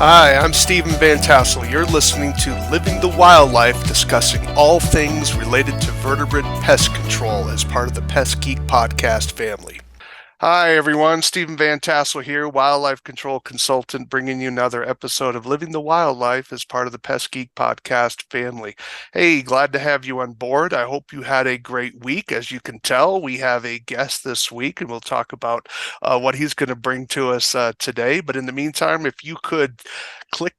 Hi, I'm Stephen Vantassel. You're listening to Living the Wildlife, discussing all things related to vertebrate pest control as part of the Pest Geek podcast family. Hi, everyone. Stephen Vantassel here, wildlife control consultant, bringing you another episode of Living the Wildlife as part of the Pest Geek podcast family. Hey, glad to have you on board. I hope you had a great week. As you can tell, we have a guest this week, and we'll talk about what he's going to bring to us today. But in the meantime, if you could click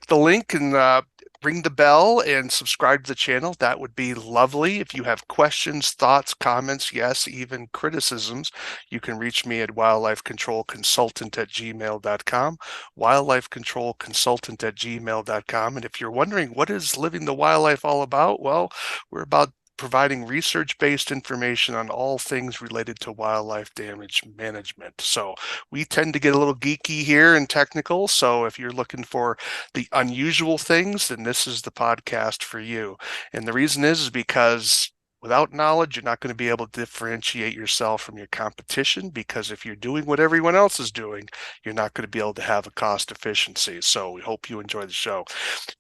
the link and ring the bell and subscribe to the channel, that would be lovely. If you have questions, thoughts, comments, yes, even criticisms, you can reach me at wildlifecontrolconsultant@gmail.com, wildlifecontrolconsultant@gmail.com. And if you're wondering what is Living the Wildlife all about, well, we're about providing research-based information on all things related to wildlife damage management. So we tend to get a little geeky here and technical. So if you're looking for the unusual things, then this is the podcast for you. And the reason is because without knowledge, you're not going to be able to differentiate yourself from your competition, because if you're doing what everyone else is doing, you're not going to be able to have a cost efficiency. So we hope you enjoy the show.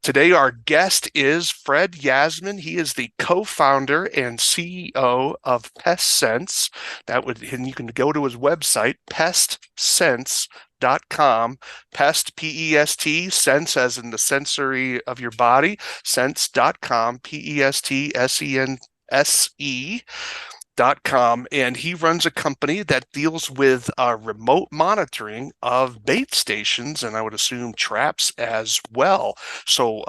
Today, our guest is Fred Yasmine. He is the co-founder and CEO of PestSense. And you can go to his website, PestSense.com. Pest, P-E-S-T, sense as in the sensory of your body, sense.com, PestSense.com, and he runs a company that deals with remote monitoring of bait stations, and I would assume traps as well. So,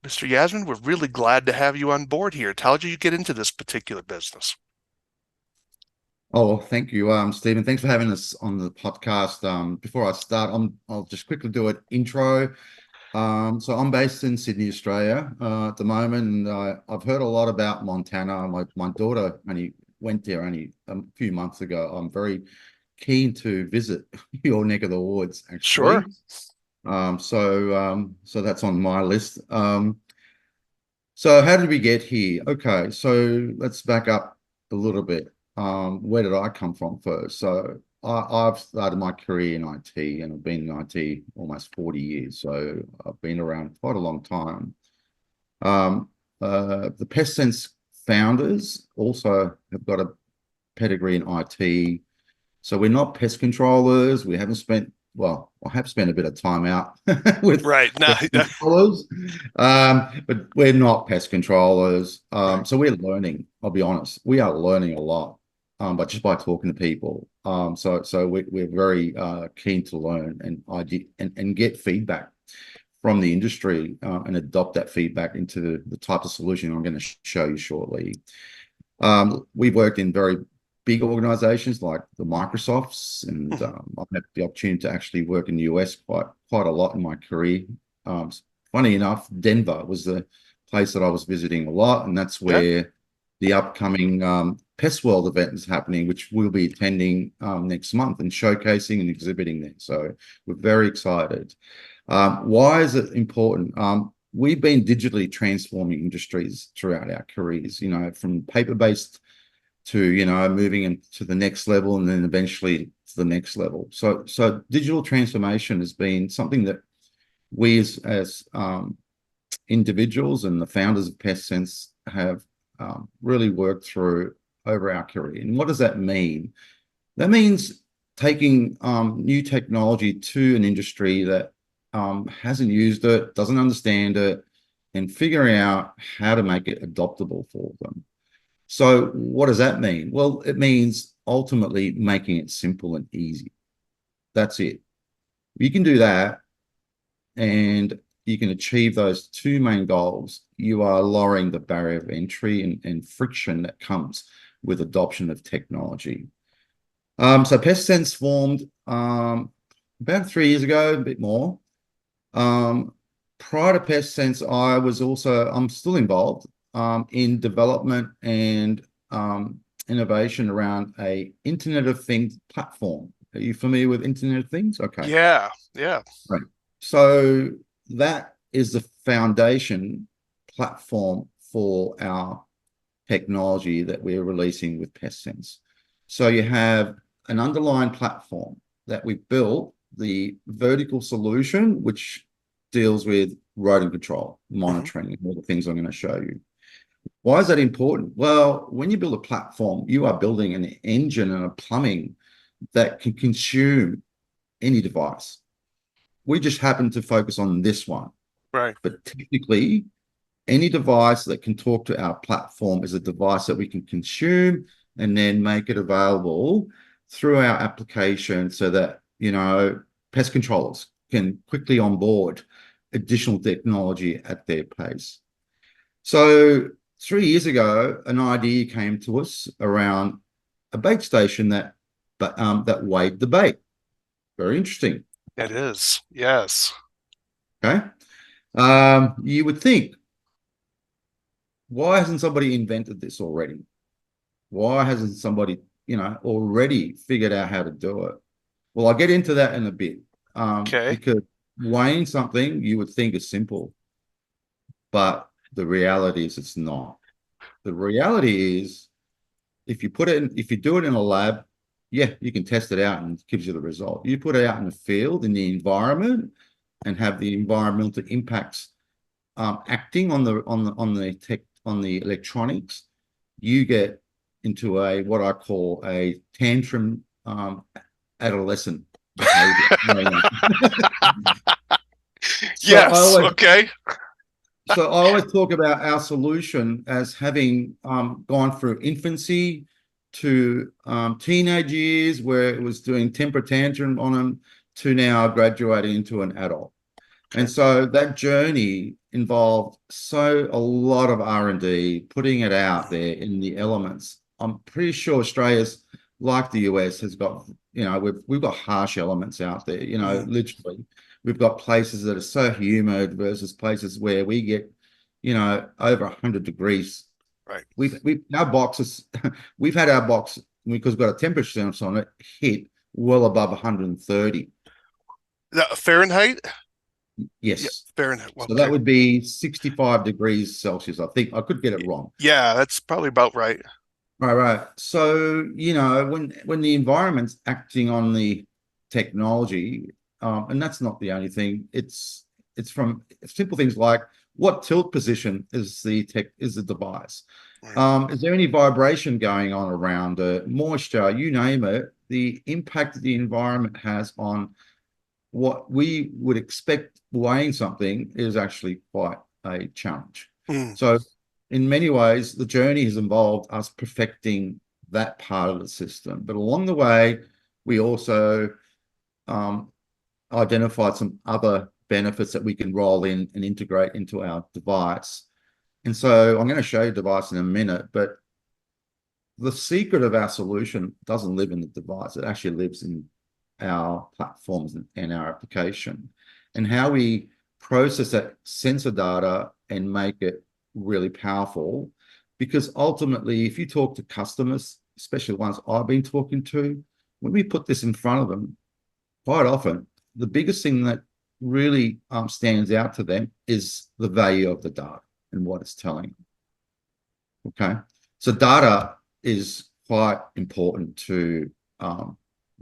Mr. Yasmine, we're really glad to have you on board here. How did you get into this particular business? Oh, thank you, Stephen. Thanks for having us on the podcast. Before I start, I'll just quickly do an intro. So I'm based in Sydney, Australia, at the moment, and I've heard a lot about Montana. My daughter only went there only a few months ago. I'm very keen to visit your neck of the woods, Sure. actually. So that's on my list. So how did we get here? Okay, so let's back up a little bit. Where did I come from first? So I've started my career in IT, and I've been in IT almost 40 years. So I've been around quite a long time. The PestSense founders also have got a pedigree in IT. So we're not pest controllers. We haven't spent, well, I have spent a bit of time out with Right. Now, pest controllers, but we're not pest controllers. So we're learning, I'll be honest. We are learning a lot, but just by talking to people. So we're very keen to learn and get feedback from the industry and adopt that feedback into the type of solution I'm going to show you shortly. We've worked in very big organizations like the Microsofts, and I've had the opportunity to actually work in the US quite a lot in my career. Funny enough, Denver was the place that I was visiting a lot, and that's where the upcoming Pest World event is happening, which we'll be attending next month and showcasing and exhibiting there. So we're very excited. Why is it important? We've been digitally transforming industries throughout our careers, from paper-based to, moving into the next level and then eventually to the next level. So digital transformation has been something that we as individuals and the founders of PestSense have really worked through over our career. And what does that mean? That means taking new technology to an industry that hasn't used it, doesn't understand it, and figuring out how to make it adoptable for them. So what does that mean? Well, it means ultimately making it simple and easy. That's it. You can do that, and you can achieve those two main goals. You are lowering the barrier of entry and friction that comes with adoption of technology. So PestSense formed about 3 years ago, a bit more. Prior to PestSense, I'm still involved in development and innovation around a Internet of Things platform. Are you familiar with Internet of Things? Okay. yeah. Right. So that is the foundation platform for our technology that we're releasing with PestSense. So you have an underlying platform that we've built, the vertical solution, which deals with rodent control, Hmm. monitoring, and all the things I'm going to show you. Why is that important? Well, when you build a platform, you are building an engine and a plumbing that can consume any device. We just happen to focus on this one, Right. but technically, any device that can talk to our platform is a device that we can consume and then make it available through our application so that, pest controllers can quickly onboard additional technology at their pace. So 3 years ago, an idea came to us around a bait station that weighed the bait. Very interesting. It is. Yes. Okay. You would think, why hasn't somebody invented this already? Why hasn't somebody, already figured out how to do it? Well, I'll get into that in a bit. Okay. Because weighing something you would think is simple, but the reality is it's not. The reality is if you do it in a lab, yeah, you can test it out and it gives you the result. You put it out in the field, in the environment, and have the environmental impacts acting on the electronics, you get into a what I call a tantrum adolescent behavior. So I Yes. always Okay. so I always talk about our solution as having gone through infancy to teenage years where it was doing temper tantrum on them to now graduating into an adult. And Okay. so that journey involved a lot of R&D, putting it out there in the elements. I'm pretty sure Australia's, like the US, has got, we've got harsh elements out there, Hmm. literally. We've got places that are so humid versus places where we get, over 100 degrees. Right. We've our boxes, we've had our box, because we've got a temperature sensor on it, hit well above 130. Fahrenheit? Yeah. Yes. Fahrenheit. So that Okay. would be 65 degrees Celsius. I think I could get it wrong. Yeah, that's probably about right. Right, right. So, when the environment's acting on the technology, and that's not the only thing, it's from simple things like what tilt position is the device? Right. Is there any vibration going on around it? Moisture, you name it, the impact that the environment has on what we would expect weighing something is actually quite a challenge. Mm. So, in many ways, the journey has involved us perfecting that part of the system. But along the way, we also um, identified some other benefits that we can roll in and integrate into our device. And so, I'm going to show you the device in a minute, but the secret of our solution doesn't live in the device. It actually lives in our platforms and our application, and how we process that sensor data and make it really powerful. Because ultimately, if you talk to customers, especially the ones I've been talking to, when we put this in front of them, quite often, the biggest thing that really stands out to them is the value of the data and what it's telling them. Okay. So data is quite important to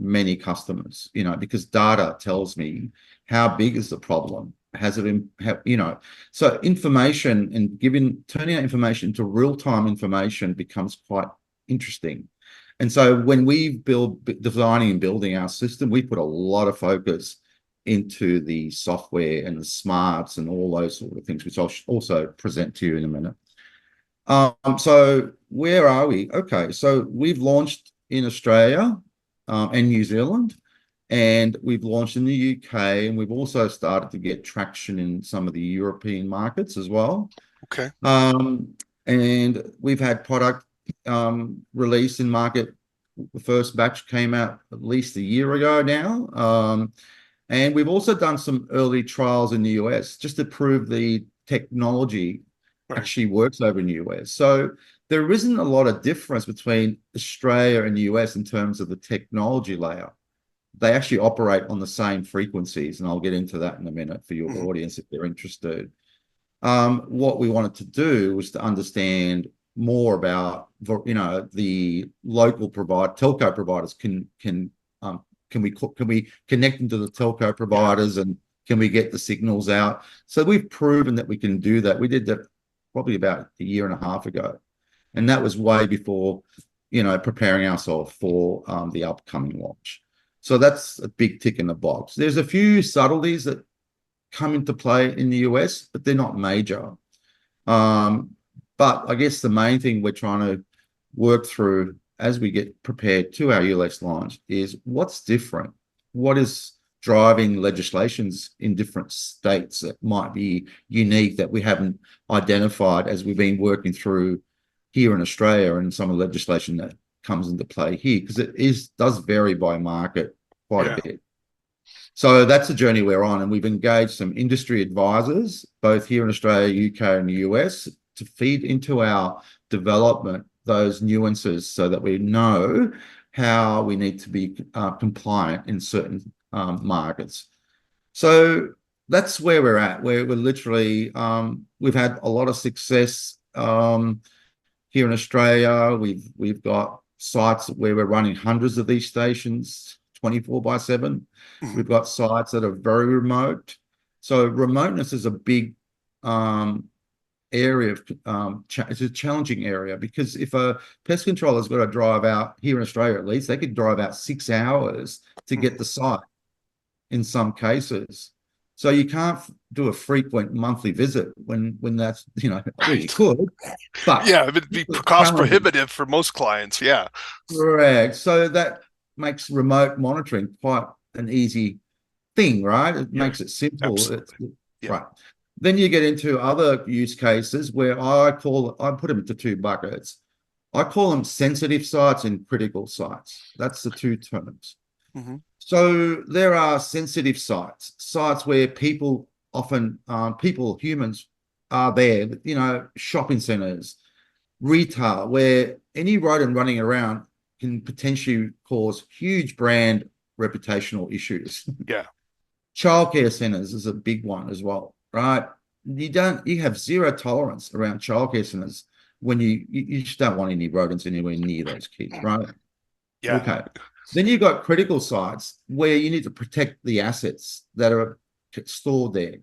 many customers, because data tells me how big is the problem. Has it been, so information and turning that information into real-time information becomes quite interesting. And so when we designing and building our system, we put a lot of focus into the software and the smarts and all those sort of things, which I'll also present to you in a minute. So where are we? Okay, so we've launched in Australia and New Zealand, and we've launched in the UK, and we've also started to get traction in some of the European markets as well. Okay. Um, and we've had product release in market. The first batch came out at least a year ago now. And we've also done some early trials in the US just to prove the technology Right. actually works over in the US. So there isn't a lot of difference between Australia and the US in terms of the technology layer. They actually operate on the same frequencies, and I'll get into that in a minute for your Hmm. audience if they're interested. What we wanted to do was to understand more about, the local telco providers. Can we connect them to the telco Yeah. providers, and Can we get the signals out? So we've proven that we can do that. We did that probably about a year and a half ago. And that was way before, preparing ourselves for the upcoming launch. So that's a big tick in the box. There's a few subtleties that come into play in the US, but they're not major. But I guess the main thing we're trying to work through as we get prepared to our US launch is what's different? What is driving legislations in different states that might be unique that we haven't identified as we've been working through here in Australia and some of the legislation that comes into play here, because does vary by market quite a bit. So that's a journey we're on, and we've engaged some industry advisors, both here in Australia, UK, and the US, to feed into our development those nuances so that we know how we need to be compliant in certain markets. So that's where we're at. We're literally, we've had a lot of success here in Australia. We've got sites where we're running hundreds of these stations 24/7. We've got sites that are very remote. So remoteness is a big area of it's a challenging area, because if a pest controller's got to drive out here in Australia, at least they could drive out 6 hours to get the site in some cases. So you can't do a frequent monthly visit when that's, well, you could, but it'd be cost prohibitive for most clients. Yeah. Correct. So that makes remote monitoring quite an easy thing, right? It makes it simple. Right. Then you get into other use cases where I put them into two buckets. I call them sensitive sites and critical sites. That's the two terms. So there are sensitive sites where people often, humans are there, shopping centers, retail, where any rodent running around can potentially cause huge brand reputational issues. Yeah. Childcare centers is a big one as well, right? You have zero tolerance around childcare centers when you just don't want any rodents anywhere near those kids, right? Yeah. Okay. Then you've got critical sites where you need to protect the assets that are stored there.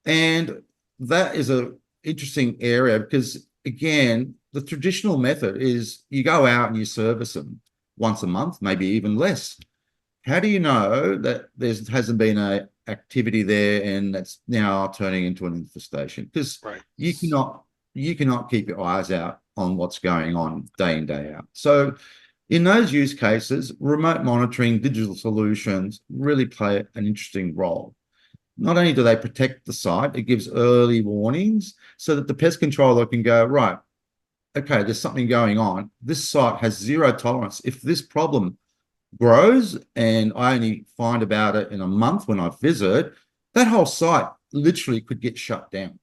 And that is an interesting area because, again, the traditional method is you go out and you service them once a month, maybe even less. How do you know that there hasn't been an activity there and that's now turning into an infestation? Because you cannot keep your eyes out on what's going on day in, day out. So in those use cases, remote monitoring, digital solutions really play an interesting role. Not only do they protect the site, it gives early warnings so that the pest controller can go, right, okay, there's something going on. This site has zero tolerance. If this problem grows and I only find about it in a month when I visit, that whole site literally could get shut down.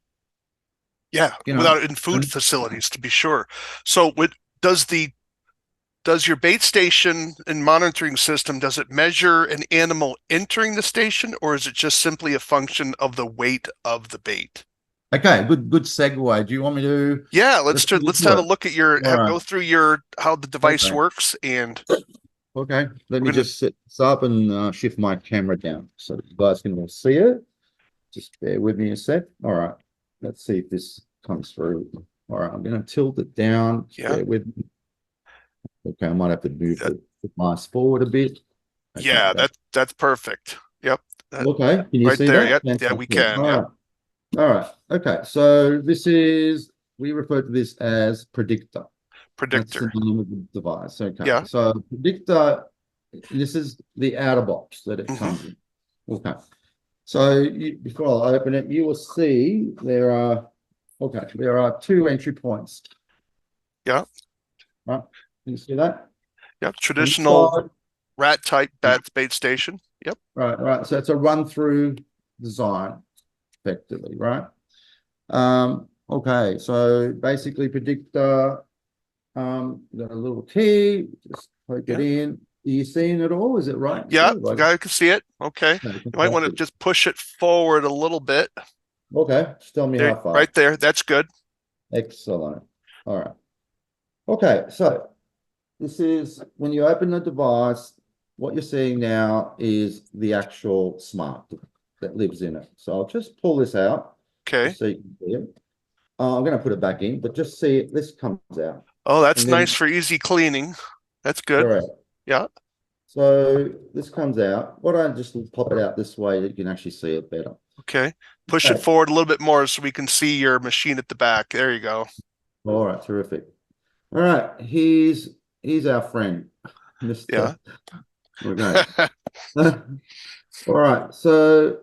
Yeah, without in food facilities, to be sure. So does your bait station and monitoring system, does it measure an animal entering the station, or is it just simply a function of the weight of the bait? Okay, good segue. Do you want me to? Yeah, let's have a look at go through how the device works. And okay, let me just set this up and shift my camera down so you guys can all see it. Just bear with me a sec. All right, let's see if this comes through. All right, I'm going to tilt it down. Bear with me. Okay, I might have to move the device forward a bit. Okay, yeah, that's perfect. Yep. Okay, can you see there? that? Yeah, we can. All right. Okay, so we refer to this as predictor. That's the name of the device. Okay. Yeah. So predictor, this is the outer box that it comes in. Okay. So before I open it, you will see there are two entry points. Yeah. Right. Can you see that? Yep. Traditional rat type bait station. Yep. Right. So it's a run through design, effectively, right? Okay. So basically, predictor. Got a little key. Just poke it in. Are you seeing it all? Is it right? Yeah, the guy can see it. Okay. You might want to just push it forward a little bit. Okay. Just tell me how far. Right there. That's good. Excellent. All right. Okay. So this is when you open the device, what you're seeing now is the actual smart. that lives in it. So I'll just pull this out Okay. just so you can see it. I'm going to put it back in, but just see it. This comes out. Oh, that's And nice then, for easy cleaning. That's all good. right. Yeah. So this comes out. Why don't I just pop it out this way that you can actually see it better? Okay. Push it Okay. forward a little bit more so we can see your machine at the back. There you go. All right. Terrific. All right. He's our friend, Yeah. Mr. Okay. All right. So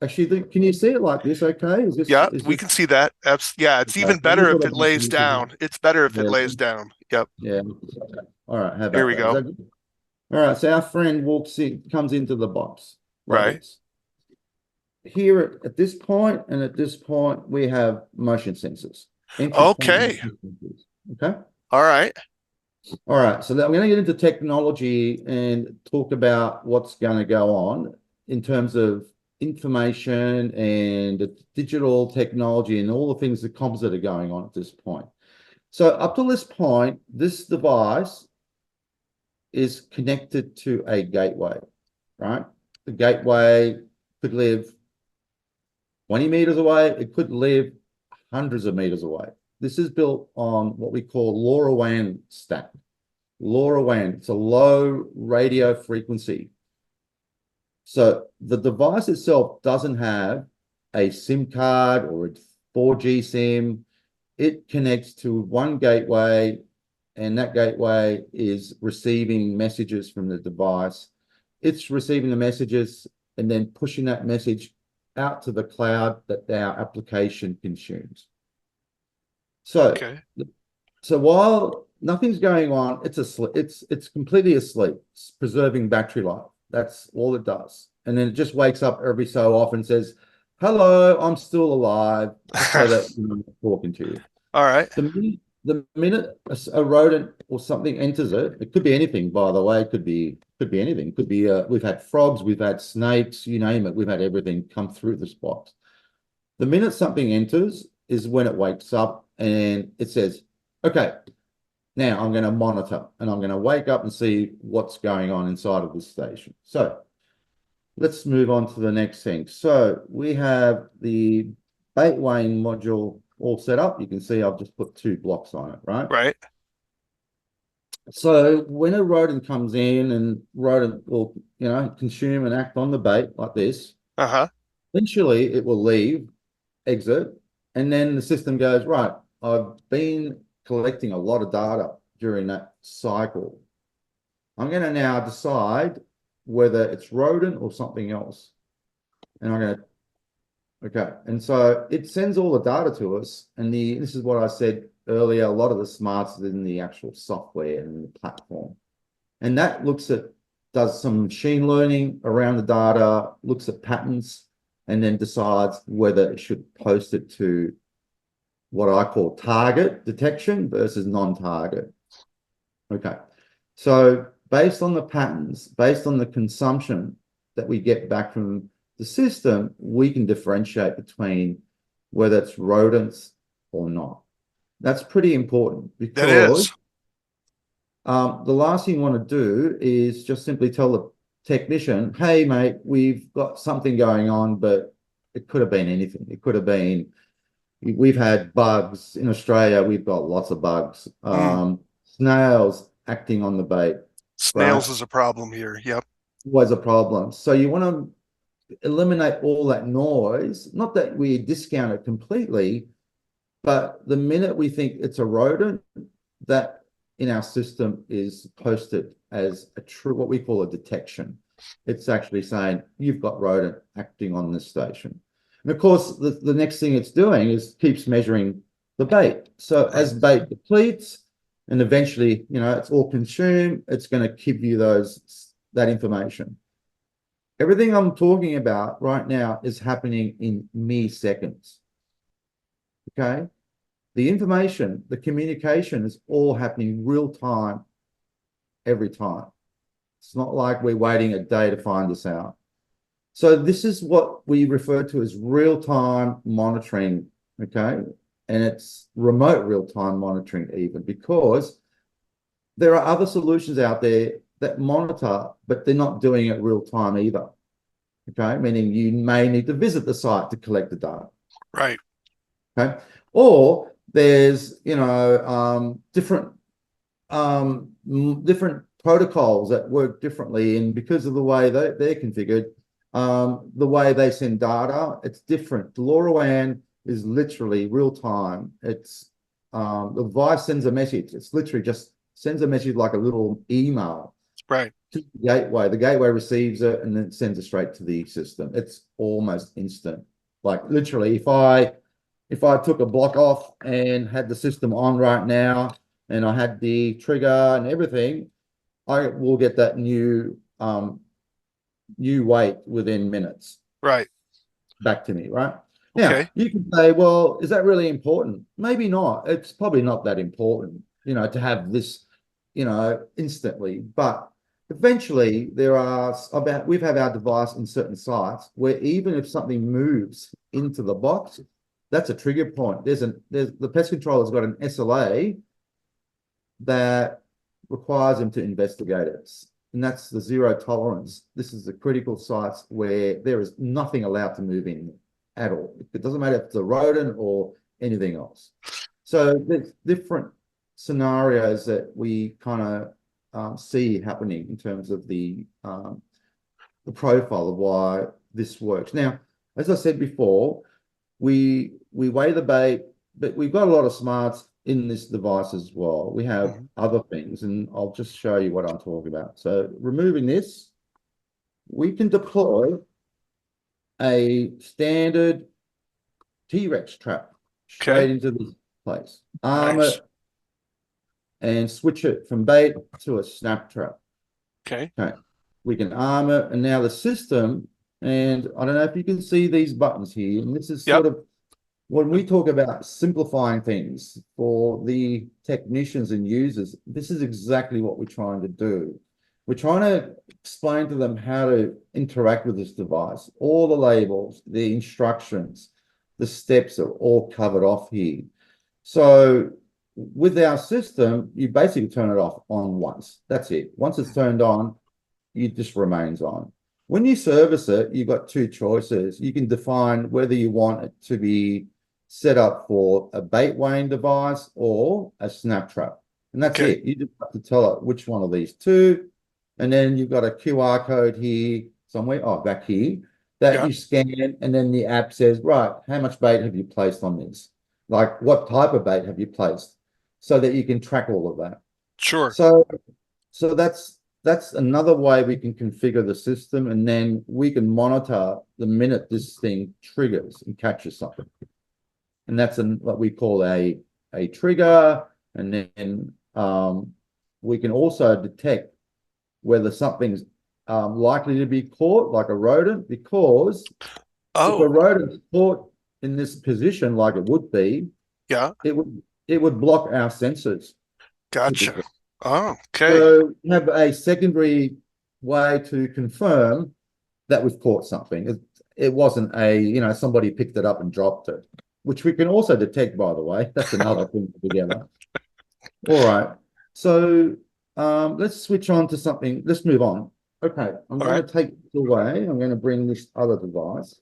actually, can you see it like this? Okay. Yeah, Is we this can see that. Yeah, it's okay? even Let me better put if it it back lays into down. It's better if it yeah. lays down. Yep. Yeah. All right. How Here about we that? Is go. that good? All right. So our friend comes into the box like Right. this. Here at this point and at this point, we have motion sensors, entry point Okay. motion sensors. Okay. All right. All right. So I'm going to get into technology and talk about what's going to go on in terms of information and the digital technology and all the things, the comms that are going on at this point. So up to this point, this device is connected to a gateway, right? The gateway could live 20 meters away. It could live hundreds of meters away. This is built on what we call LoRaWAN stack. LoRaWAN, it's a low radio frequency. So the device itself doesn't have a SIM card or a 4G SIM. It connects to one gateway, and that gateway is receiving messages from the device. It's receiving the messages and then pushing that message out to the cloud that our application consumes. So, Okay. so while nothing's going on, it's completely asleep. It's preserving battery life. That's all it does. And then it just wakes up every so often and says, "Hello, I'm still alive," just so that I'm talking to you. All right. The minute a rodent or something enters it, it could be anything, by the way. It could be anything. It could be we've had frogs, we've had snakes, you name it. We've had everything come through this box. The minute something enters is when it wakes up and it says, "Okay, now I'm going to monitor and I'm going to wake up and see what's going on inside of the station." So let's move on to the next thing. So we have the bait weighing module all set up. You can see I've just put 2 blocks on it, right? Right. So when a rodent comes in and rodent will, consume and act on the bait like this, Uh-huh. eventually it will leave, exit, and then the system goes, right, I've been collecting a lot of data during that cycle. I'm going to now decide whether it's rodent or something else. And I'm going to, okay. And so it sends all the data to us. And this is what I said earlier, a lot of the smarts is in the actual software and the platform. And that does some machine learning around the data, looks at patterns, and then decides whether it should post it to what I call target detection versus non-target. Okay. So based on the patterns, based on the consumption that we get back from the system, we can differentiate between whether it's rodents or not. That's pretty important That because is. the last thing you want to do is just simply tell the technician, "Hey, mate, we've got something going on," but it could have been anything. It could have been, we've had bugs in Australia. We've got lots of bugs. Mm. Snails acting on the bait, right? Snails is a problem here. Yep. Always a problem. So you want to eliminate all that noise. Not that we discount it completely, but the minute we think it's a rodent, that in our system is posted as a true, what we call a detection. It's actually saying you've got rodent acting on this station. And of course, the next thing it's doing is keeps measuring the bait. So as bait depletes and eventually, it's all consumed, it's going to give you that information. Everything I'm talking about right now is happening in mere seconds. Okay? The information, the communication is all happening real time every time. It's not like we're waiting a day to find this out. So this is what we refer to as real-time monitoring, okay? And it's remote real-time monitoring even, because there are other solutions out there that monitor, but they're not doing it real time either, Okay, meaning you may need to visit the site to collect the data. Right. Okay, or there's different protocols that work differently, and because of the way they're configured, the way they send data, it's different. The LoRaWAN is literally real time. It's the device sends a message. It's literally just sends a message like a little email Right. to the gateway. The gateway receives it and then sends it straight to the system. It's almost instant. Like literally, if I took a block off and had the system on right now, and I had the trigger and everything, I will get that new weight within minutes Right. back to me, right? Now, Okay. you can say, well, is that really important? Maybe not. It's probably not that important, to have this, instantly. But eventually we've had our device in certain sites where even if something moves into the box, that's a trigger point. There's the pest controller's got an SLA that requires them to investigate it. And that's the zero tolerance. This is the critical sites where there is nothing allowed to move in at all. It doesn't matter if it's a rodent or anything else. So there's different scenarios that we kind of see happening in terms of the profile of why this works. Now, as I said before, we weigh the bait, but we've got a lot of smarts in this device as well. We have other things, and I'll just show you what I'm talking about. So removing this, we can deploy a standard T-Rex trap Okay. straight into this place. Arm Nice. it and switch it from bait to a snap trap. Okay. Okay. We can arm it, and now the system, and I don't know if you can see these buttons here, and this is Yep. sort of when we talk about simplifying things for the technicians and users, this is exactly what we're trying to do. We're trying to explain to them how to interact with this device. All the labels, the instructions, the steps are all covered off here. So with our system, you basically turn it off on once. That's it. Once it's turned on, it just remains on. When you service it, you've got two choices. You can define whether you want it to be set up for a bait weighing device or a snap trap. And that's Okay. it. You just have to tell it which one of these two. And then you've got a QR code here somewhere, back here, that Yeah. you scan. And then the app says, right, how much bait have you placed on this? Like what type of bait have you placed? So that you can track all of that. Sure. So that's another way we can configure the system, and then we can monitor the minute this thing triggers and catches something. And that's what we call a trigger. And then we can also detect whether something's likely to be caught, like a rodent, because if a Oh, rodent's caught in this position, like it would be, yeah. it would block our sensors Gotcha. typically. Oh, okay. So we have a secondary way to confirm that we've caught something. It wasn't somebody picked it up and dropped it, which we can also detect, by the way. That's another thing together. All right. So let's switch on to something. Let's move on. Okay. I'm All going right. to take this away. I'm going to bring this other device.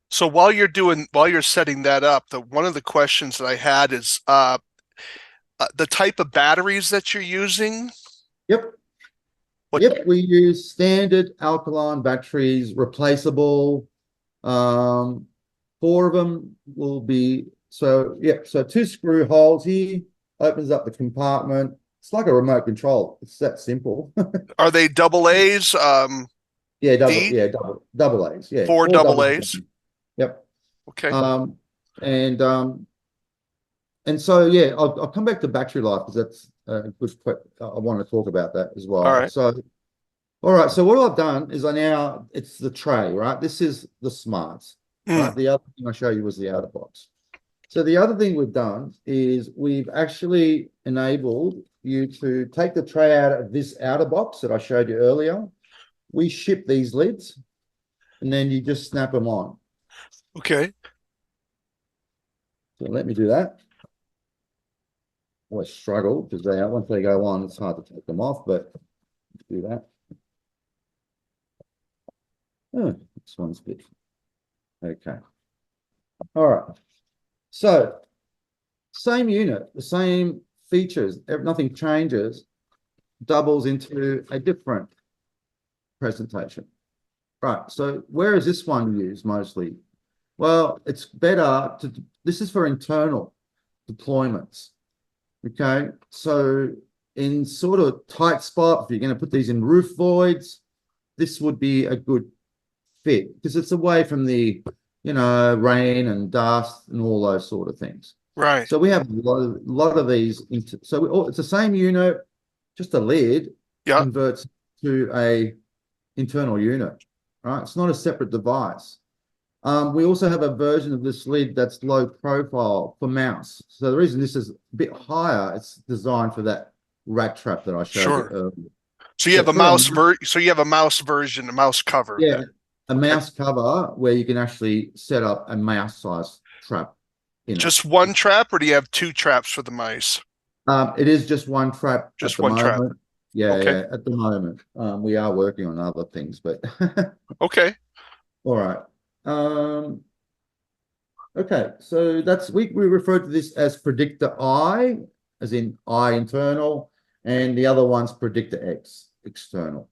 So while you're setting that up, one of the questions that I had is the type of batteries that you're using. Yep. What? Yep. We use standard alkaline batteries, replaceable. 4 of them will be, so two screw holes here, opens up the compartment. It's like a remote control. It's that simple. Are they double A's? Yeah, D? double A's. Yeah, Four 4 double double A's. A's. Yep. Okay. Um, and so yeah, I'll come back to battery life because that's good. I want to talk about that as All well. right. So, all right. So what I've done is it's the tray, right? This is the smarts, right? The other thing I show you was the outer box. So the other thing we've done is we've actually enabled you to take the tray out of this outer box that I showed you earlier. We ship these lids, and then you just snap them on. Okay. So let me do that. Always struggle because once they go on, it's hard to take them off, but do that. Oh, this one's good. Okay. All right. So same unit, the same features, nothing changes, doubles into a different presentation. Right. So where is this one used mostly? Well, it's better to, this is for internal deployments. Okay. So in sort of tight spot, if you're going to put these in roof voids, this would be a good fit because it's away from the, rain and dust and all those sort of things. Right. So we have a lot of these. It's the same unit, just a lid Yeah. converts to a internal unit, right? It's not a separate device. We also have a version of this lid that's low profile for mouse. So the reason this is a bit higher, it's designed for that rat trap that I showed you Sure. earlier. So you have But a for a mouse so you have a mouse version, a mouse cover yeah, then. a Okay. mouse cover where you can actually set up a mouse size trap in it. Just one trap, or do you have two traps for the mice? It is just one trap at Just the one trap. moment. Yeah, Okay. yeah, at the moment. We are working on other things, but Okay. all right. Um, okay, so we refer to this as predictor I, as in I internal, and the other one's predictor X external.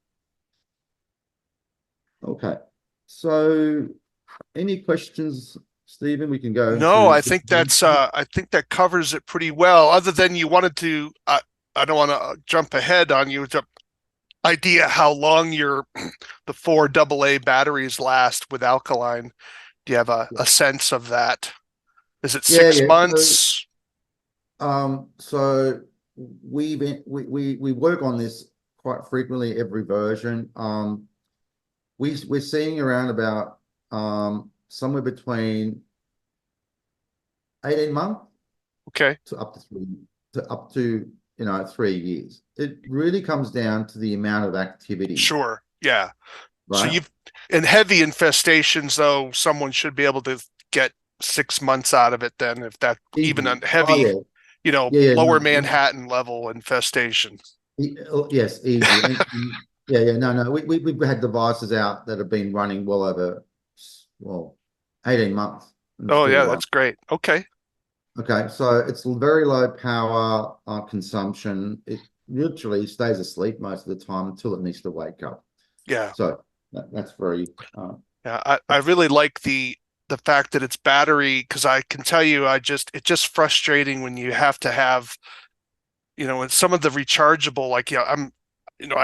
Okay, so any questions, Stephen? We can go No, into. I think that covers it pretty well. Other than you wanted to, I don't want to jump ahead on you. The idea how long your the four AA batteries last with alkaline. Do you have a sense of that? Is it Yeah, six yeah. months? So we work on this quite frequently, every version. We're seeing around about somewhere between 18 months Okay. to up to 3 years. It really comes down to the amount of activity, Sure. Yeah. So right? you've in heavy infestations, though, someone should be able to get 6 months out of it then, if that even Easy. on Oh heavy, yeah. Yeah, yeah, lower no, Manhattan level infestation. yes, easy. Yeah, yeah, no. We've had devices out that have been running well over, well, 18 months and Oh still yeah, run. that's great. Okay. Okay, so it's very low power consumption. It literally stays asleep most of the time until it needs to wake up. Yeah. So that's very Yeah. I really like the fact that it's battery, because I can tell you it's just frustrating when you have to have, and some of the rechargeable, like, I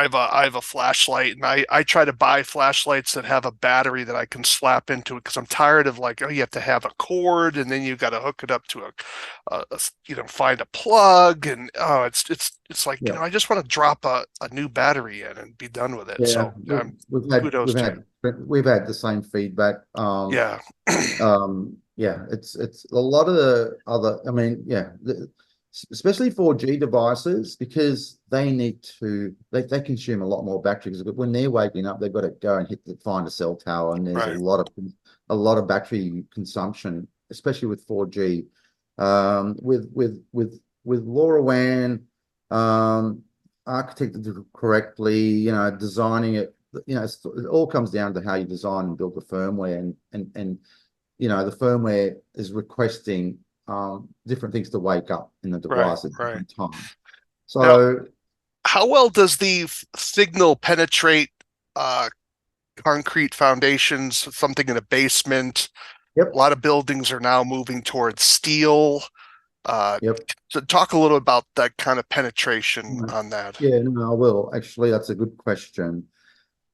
have a flashlight, and I try to buy flashlights that have a battery that I can slap into it, because I'm tired of, like, oh, you have to have a cord, and then you got to hook it up to find a plug, and oh, it's like, yeah. I just want to drop a new battery in and be done with it. Yeah, So we've had kudos we've to you. had we've had the same feedback. Yeah. Yeah, it's a lot of the other. I mean, yeah, especially 4G devices because they consume a lot more battery because when they're waking up, they've got to go and find a cell tower, and there's Right. a lot of battery consumption, especially with 4G. With LoRaWAN, architected correctly, designing it, it all comes down to how you design and build the firmware, and the firmware is requesting different things to wake up in the Right. device at Right. different times. Now, So how well does the signal penetrate uh, concrete foundations, something in a basement? A yep, lot of buildings are now moving towards steel. Uh, yep. so talk a little about that kind of penetration Right. on that. Yeah, no, I will. Actually, that's a good question.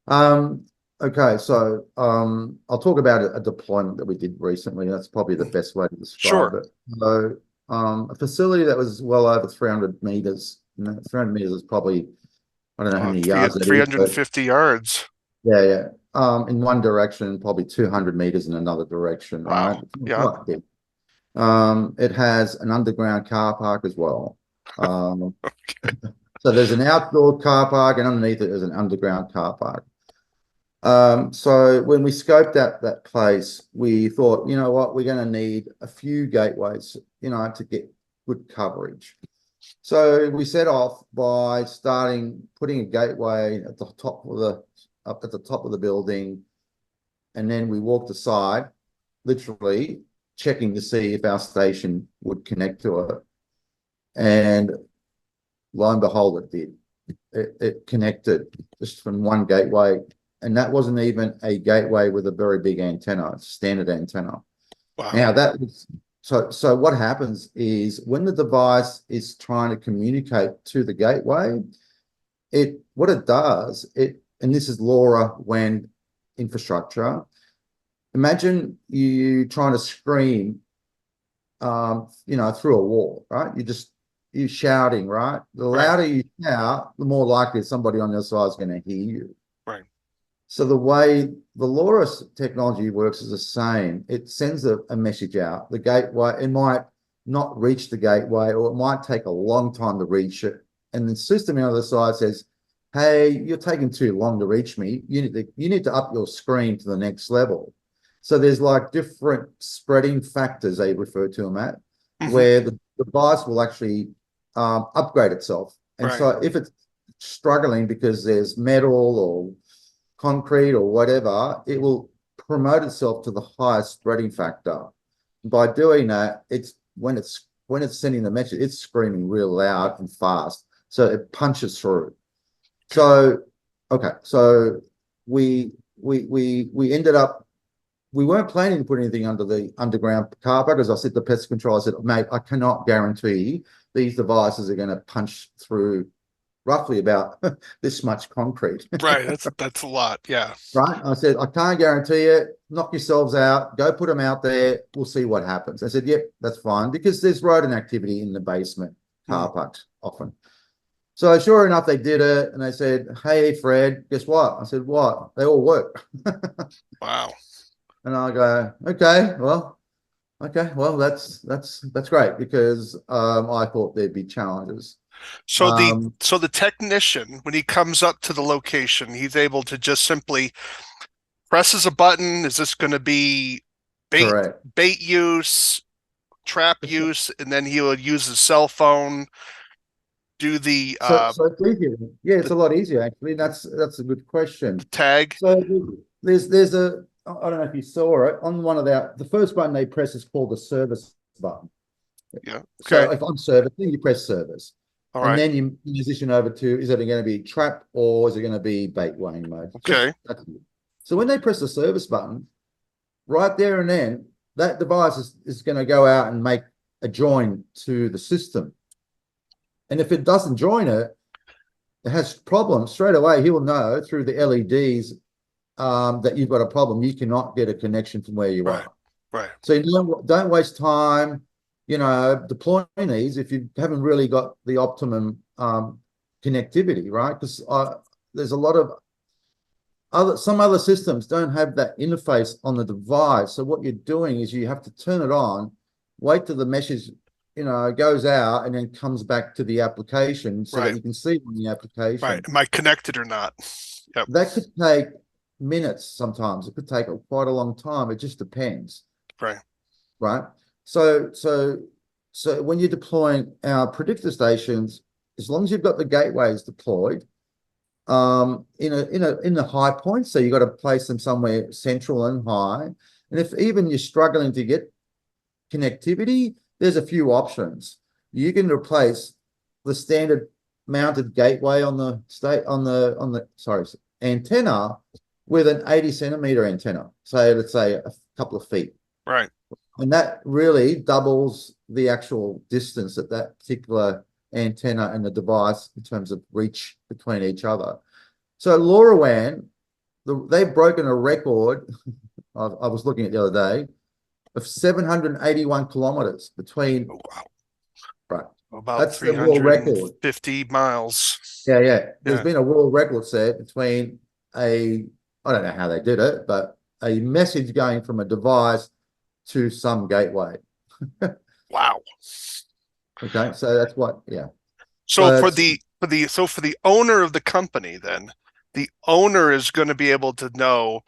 Um, okay, so I'll talk about a deployment that we did recently. That's probably the best way to describe Sure. it. So, a facility that was well over 300 meters. 300 meters is probably, I don't know how many yards that is, but 350 yards. yeah, yeah. In one direction, probably 200 meters in another direction, right? Wow. It's Yeah. quite big. It has an underground car park as well. Um, so there's an outdoor car park, and underneath it is an underground car park. So when we scoped out that place, we thought, you know what, we're going to need a few gateways, to get good coverage. So we set off by putting a gateway at the top of the building, and then we walked aside, literally checking to see if our station would connect to it. And lo and behold, it did. It connected just from one gateway, and that wasn't even a gateway with a very big antenna, it's a standard antenna. Wow. Now that was so what happens is when the device is trying to communicate to the gateway, what it does, and this is LoRaWAN infrastructure. Imagine you trying to scream through a wall, right? You're shouting, right? The louder you shout, the more likely somebody on the other side is going to hear you. Right. So the way the LoRa technology works is the same. It sends a message out. The gateway, it might not reach the gateway, or it might take a long time to reach it. And the system on the other side says, hey, you're taking too long to reach me. You need to up your screen to the next level. So there's like different spreading factors, they refer to them at, where the device will actually upgrade itself. And so if it's struggling because there's metal or concrete or whatever, it will promote itself to the highest spreading factor. By doing that, when it's sending the message, it's screaming real loud and fast, so it punches through. So we ended up, we weren't planning to put anything under the underground car park. As I said to pest control, I said, mate, I cannot guarantee these devices are going to punch through roughly about this much concrete. Right. That's a lot. Yeah. Right. I said, I can't guarantee it. Knock yourselves out. Go put them out there. We'll see what happens. I said, yep, that's fine, because there's rodent activity in the basement car parks often. So sure enough, they did it, and they said, hey, Fred, guess what? I said, what? They all work. Wow. And I go, okay, well, that's great, because I thought there'd be challenges. So the technician, when he comes up to the location, he's able to just simply presses a button. Is this going to be bait use, trap use, and then he will use his cell phone, do the so it's easier. Yeah, it's a lot easier, actually. That's a good question. Tag. So there's a, I don't know if you saw it on one of the first button they press is called the service button. Yeah. Okay. So if I'm servicing, you press service. All and right. then you transition over to, is it going to be trap or is it going to be bait weighing mode? Okay. So when they press the service button, right there and then, that device is going to go out and make a join to the system. And if it doesn't join it, it has problems, straight away he will know through the LEDs that you've got a problem. You cannot get a connection from where you are. Right. So you don't waste time, deploying these if you haven't really got the optimum connectivity, right? Because there's a lot of some other systems don't have that interface on the device. So what you're doing is you have to turn it on, wait till the message goes out, and then comes back to the application so that you can see on the application. Right. Am I connected or not? Yep. That could take minutes sometimes. It could take quite a long time. It just depends. Right. So when you're deploying our predictor stations, as long as you've got the gateways deployed in the high points, so you've got to place them somewhere central and high. And if even you're struggling to get connectivity, there's a few options. You can replace the standard mounted gateway on the antenna with an 80 centimeter antenna. So let's say a couple of feet. Right. And that really doubles the actual distance that particular antenna and the device in terms of reach between each other. So LoRaWAN, they've broken a record. I was looking at the other day, of 781 kilometers between. Oh, wow. Right. About that's the world record. 50 miles. Yeah. There's been a world record set between I don't know how they did it, but a message going from a device to some gateway. Wow. Okay, so that's what, yeah. So for the owner of the company, then the owner is going to be able to know,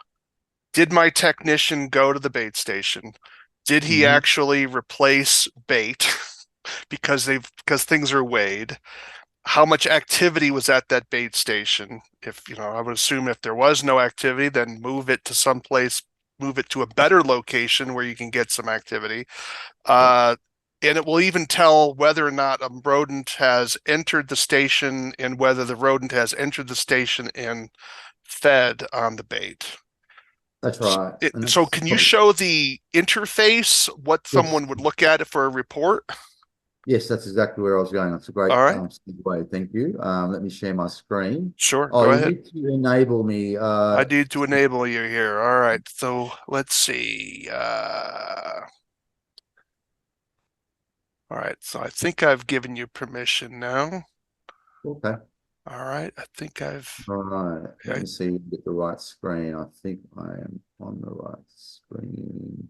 did my technician go to the bait station? Did he actually replace bait because things are weighed? How much activity was at that bait station? If I would assume if there was no activity, then move it to someplace move it to a better location where you can get some activity. Yep. And it will even tell whether or not a rodent has entered the station and whether the rodent has entered the station and fed on the bait. That's right. And So that's can you probably, show the interface, what yes. someone would look at for a report? Yes, that's exactly where I was going. That's a great All right, segue. Thank you. Let me share my screen. sure, Oh, go you ahead. need to enable me. I need to enable you here. All right, so let's see. All right, so I think I've given you permission now. Okay. All right, I think All right. Let I, me see, get the right screen. I think I am on the right screen.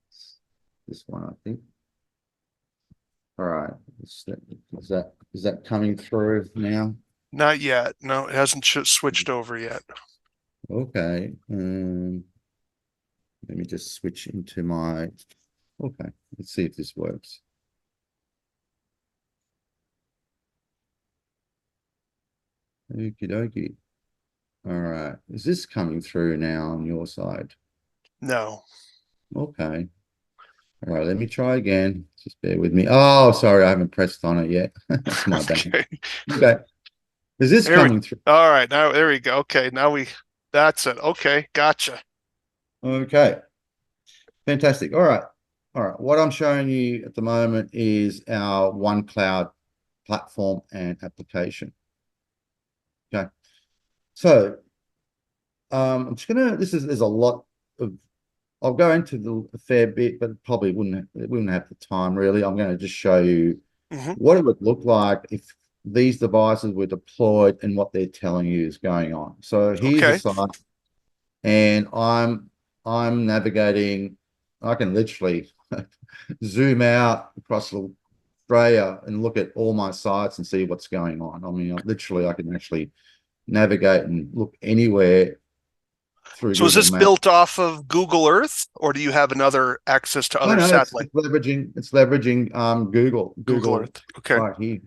It's this one, I think. All right. Is that coming through now? not yet. No, it hasn't switched over yet. Okay. Let me just switch into my. Okay. Let's see if this works. Okie dokie. All right. Is this coming through now on your side? No. Okay. All right. Let me try again. Just bear with me. Oh, sorry. I haven't pressed on it yet. That's my bad. Okay. Okay. Is this There we, coming through? all right, now there we go. Okay, that's it. Okay, gotcha. Okay. Fantastic. All right. All right. What I'm showing you at the moment is our One Cloud platform and application. Okay. So I'm just gonna, there's a lot of, I'll go into a fair bit, but probably wouldn't have the time really. I'm going to just show you Hmm. what it would look like if these devices were deployed and what they're telling you is going on. So here's a Okay. site, and I'm navigating. I can literally zoom out across Australia and look at all my sites and see what's going on. I mean, literally, I can actually navigate and look anywhere through So is Google this Maps. built off of Google Earth, or do you have another access to No, other no, satellite? it's leveraging Google Google Earth. Okay. right here.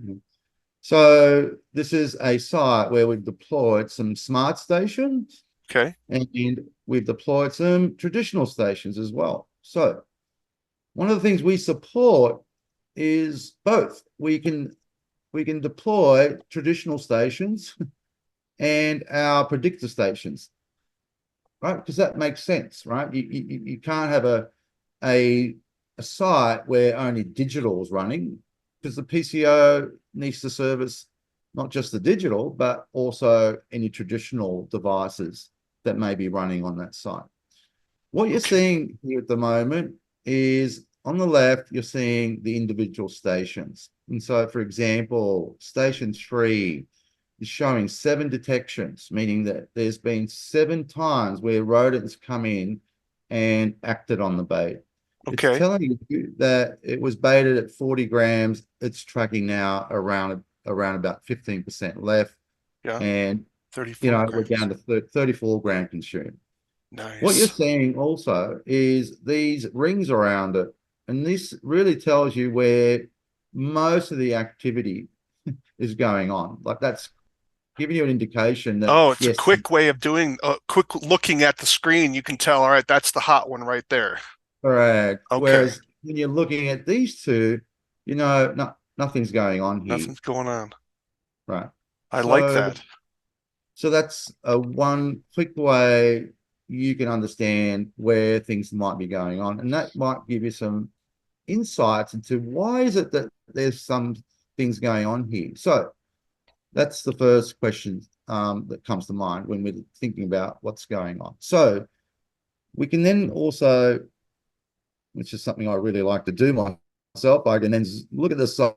So this is a site where we've deployed some smart stations Okay. and we've deployed some traditional stations as well. So one of the things we support is both. We can deploy traditional stations and our predictor stations, right? Because that makes sense, right? You can't have a site where only digital is running because the PCO needs to service not just the digital, but also any traditional devices that may be running on that site. What you're Okay. seeing here at the moment is on the left, you're seeing the individual stations. And so, for example, station 3 is showing 7 detections, meaning that there's been 7 times where rodents come in and acted on the bait. It's Okay. telling you that it was baited at 40 grams. It's tracking now around about 15% left. Yeah. And, 34 we're down grams. to 34 gram consumed. What you're Nice. seeing also is these rings around it. And this really tells you where most of the activity is going on. Like that's giving you an indication that, Oh, it's a yes, quick way of doing quick looking at the screen. You can tell, all right, that's the hot one right there. correct. Okay. Whereas when you're looking at these two, nothing's going on here, Nothing's going on. right? I like So, that. so that's a one quick way you can understand where things might be going on, and that might give you some insights into why is it that there's some things going on here. So that's the first question that comes to mind when we're thinking about what's going on. So we can then also, which is something I really like to do myself, I can then look at the site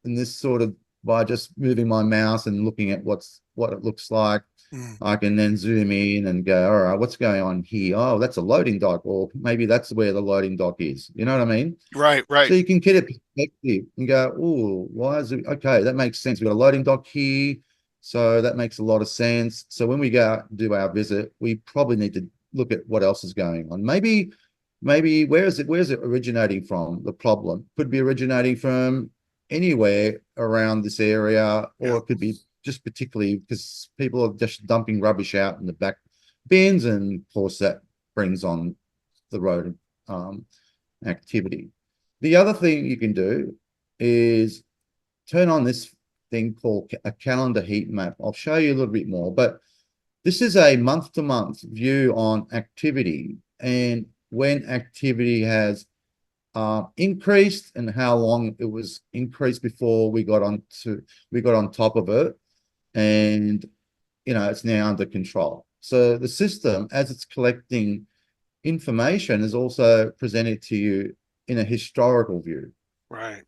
and this sort of by just moving my mouse and looking at what it looks like. Mm. I can then zoom in and go, all right, what's going on here? Oh, that's a loading dock, or maybe that's where the loading dock is. You know what I mean? Right, So right. you can get a perspective and go, oh, why is it? Okay, that makes sense. We've got a loading dock here. So that makes a lot of sense. So when we go out and do our visit, we probably need to look at what else is going on. Maybe where's it originating from? The problem could be originating from anywhere around this area, or Yeah. it could be just particularly because people are just dumping rubbish out in the bins, and of course that brings on the rodent activity. The other thing you can do is turn on this thing called a calendar heat map. I'll show you a little bit more, but this is a month-to-month view on activity and when activity has increased and how long it was increased before we got on top of it, and it's now under control. So the system, as it's collecting information, is also presented to you in a historical view. Right.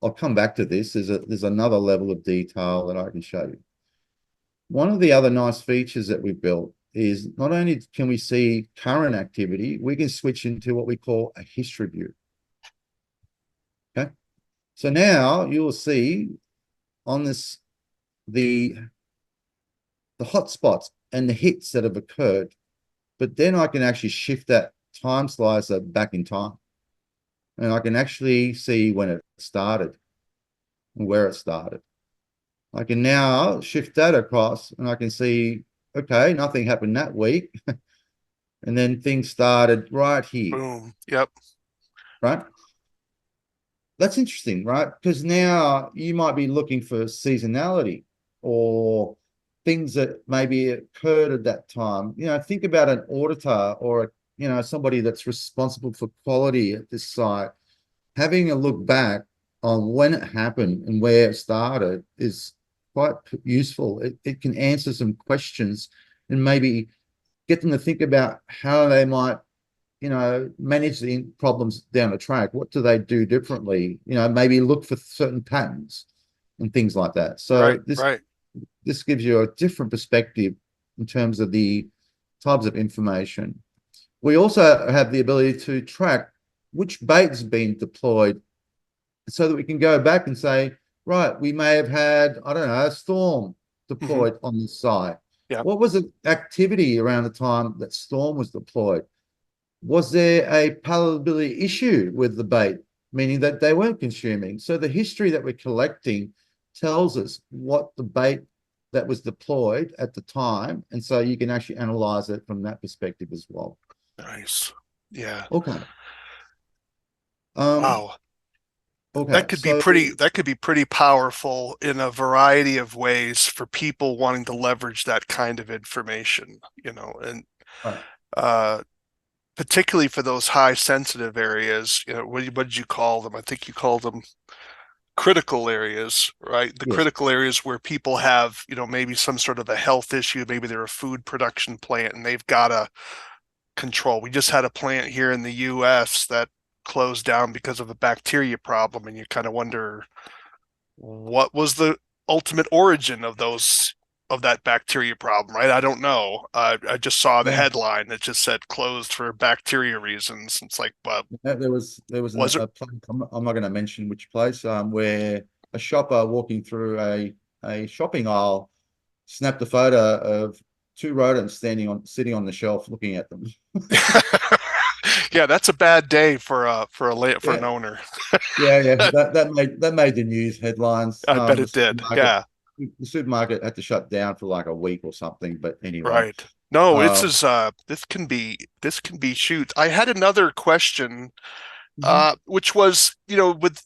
I'll come back to this. There's another level of detail that I can show you. One of the other nice features that we've built is not only can we see current activity, we can switch into what we call a history view. Okay. So now you will see on this the hotspots and the hits that have occurred, but then I can actually shift that time slicer back in time. And I can actually see when it started and where it started. I can now shift that across and I can see, okay, nothing happened that week. And then things started right here. Boom. Yep. Right? That's interesting, right? Because now you might be looking for seasonality or things that maybe occurred at that time. Think about an auditor or somebody that's responsible for quality at this site. Having a look back on when it happened and where it started is quite useful. It can answer some questions and maybe get them to think about how they might manage the problems down the track. What do they do differently? Maybe look for certain patterns and things like that. So this gives you a different perspective in terms of the types of information. We also have the ability to track which bait's been deployed so that we can go back and say, right, we may have had, I don't know, a storm deployed on this site. Yeah. What was the activity around the time that storm was deployed? Was there a palatability issue with the bait, meaning that they weren't consuming? So the history that we're collecting tells us what the bait that was deployed at the time, and so you can actually analyze it from that perspective as well. Nice. Yeah. Okay. Wow. Okay. That could be pretty powerful in a variety of ways for people wanting to leverage that kind of information, and right. Particularly for those high sensitive areas, what did you call them? I think you called them critical areas, right? The Yes. critical areas where people have, maybe some sort of a health issue, maybe they're a food production plant and they've got to control. We just had a plant here in the US that closed down because of a bacteria problem, and you kind of wonder what was the ultimate origin of that bacteria problem, right? I don't know. I just saw the headline that just said closed for bacteria reasons. It's like, there was a place, I'm not going to mention which place, where a shopper walking through a shopping aisle snapped a photo of two rodents sitting on the shelf looking at them. Yeah, that's a bad day for an owner. Yeah. That made the news headlines. I bet it did. Yeah. The supermarket had to shut down for like a week or something. But anyway, right. No, this can be shoot. I had another question, which was, with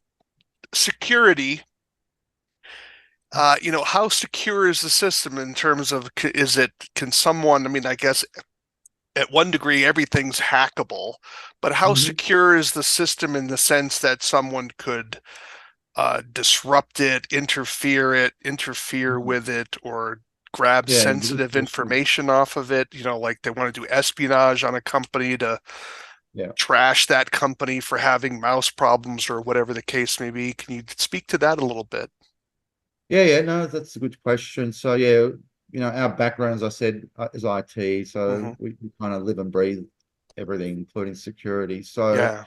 security, how secure is the system in terms of can someone, I mean, I guess at one degree everything's hackable, but how secure is the system in the sense that someone could disrupt it, interfere with it, or grab sensitive information off of it? Like they want to do espionage on a company to trash that company for having mouse problems or whatever the case may be. Can you speak to that a little bit? No, that's a good question. So our background, as I said, is IT. So we kind of live and breathe everything, including security. So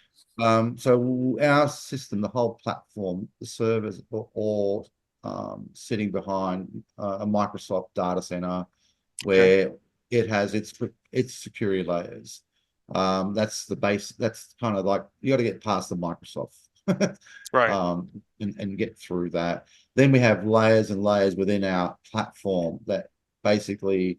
so our system, the whole platform, the servers are all sitting behind a Microsoft data center where it has its security layers. That's the base. That's kind of like you got to get past the Microsoft, right? And get through that. Then we have layers and layers within our platform that basically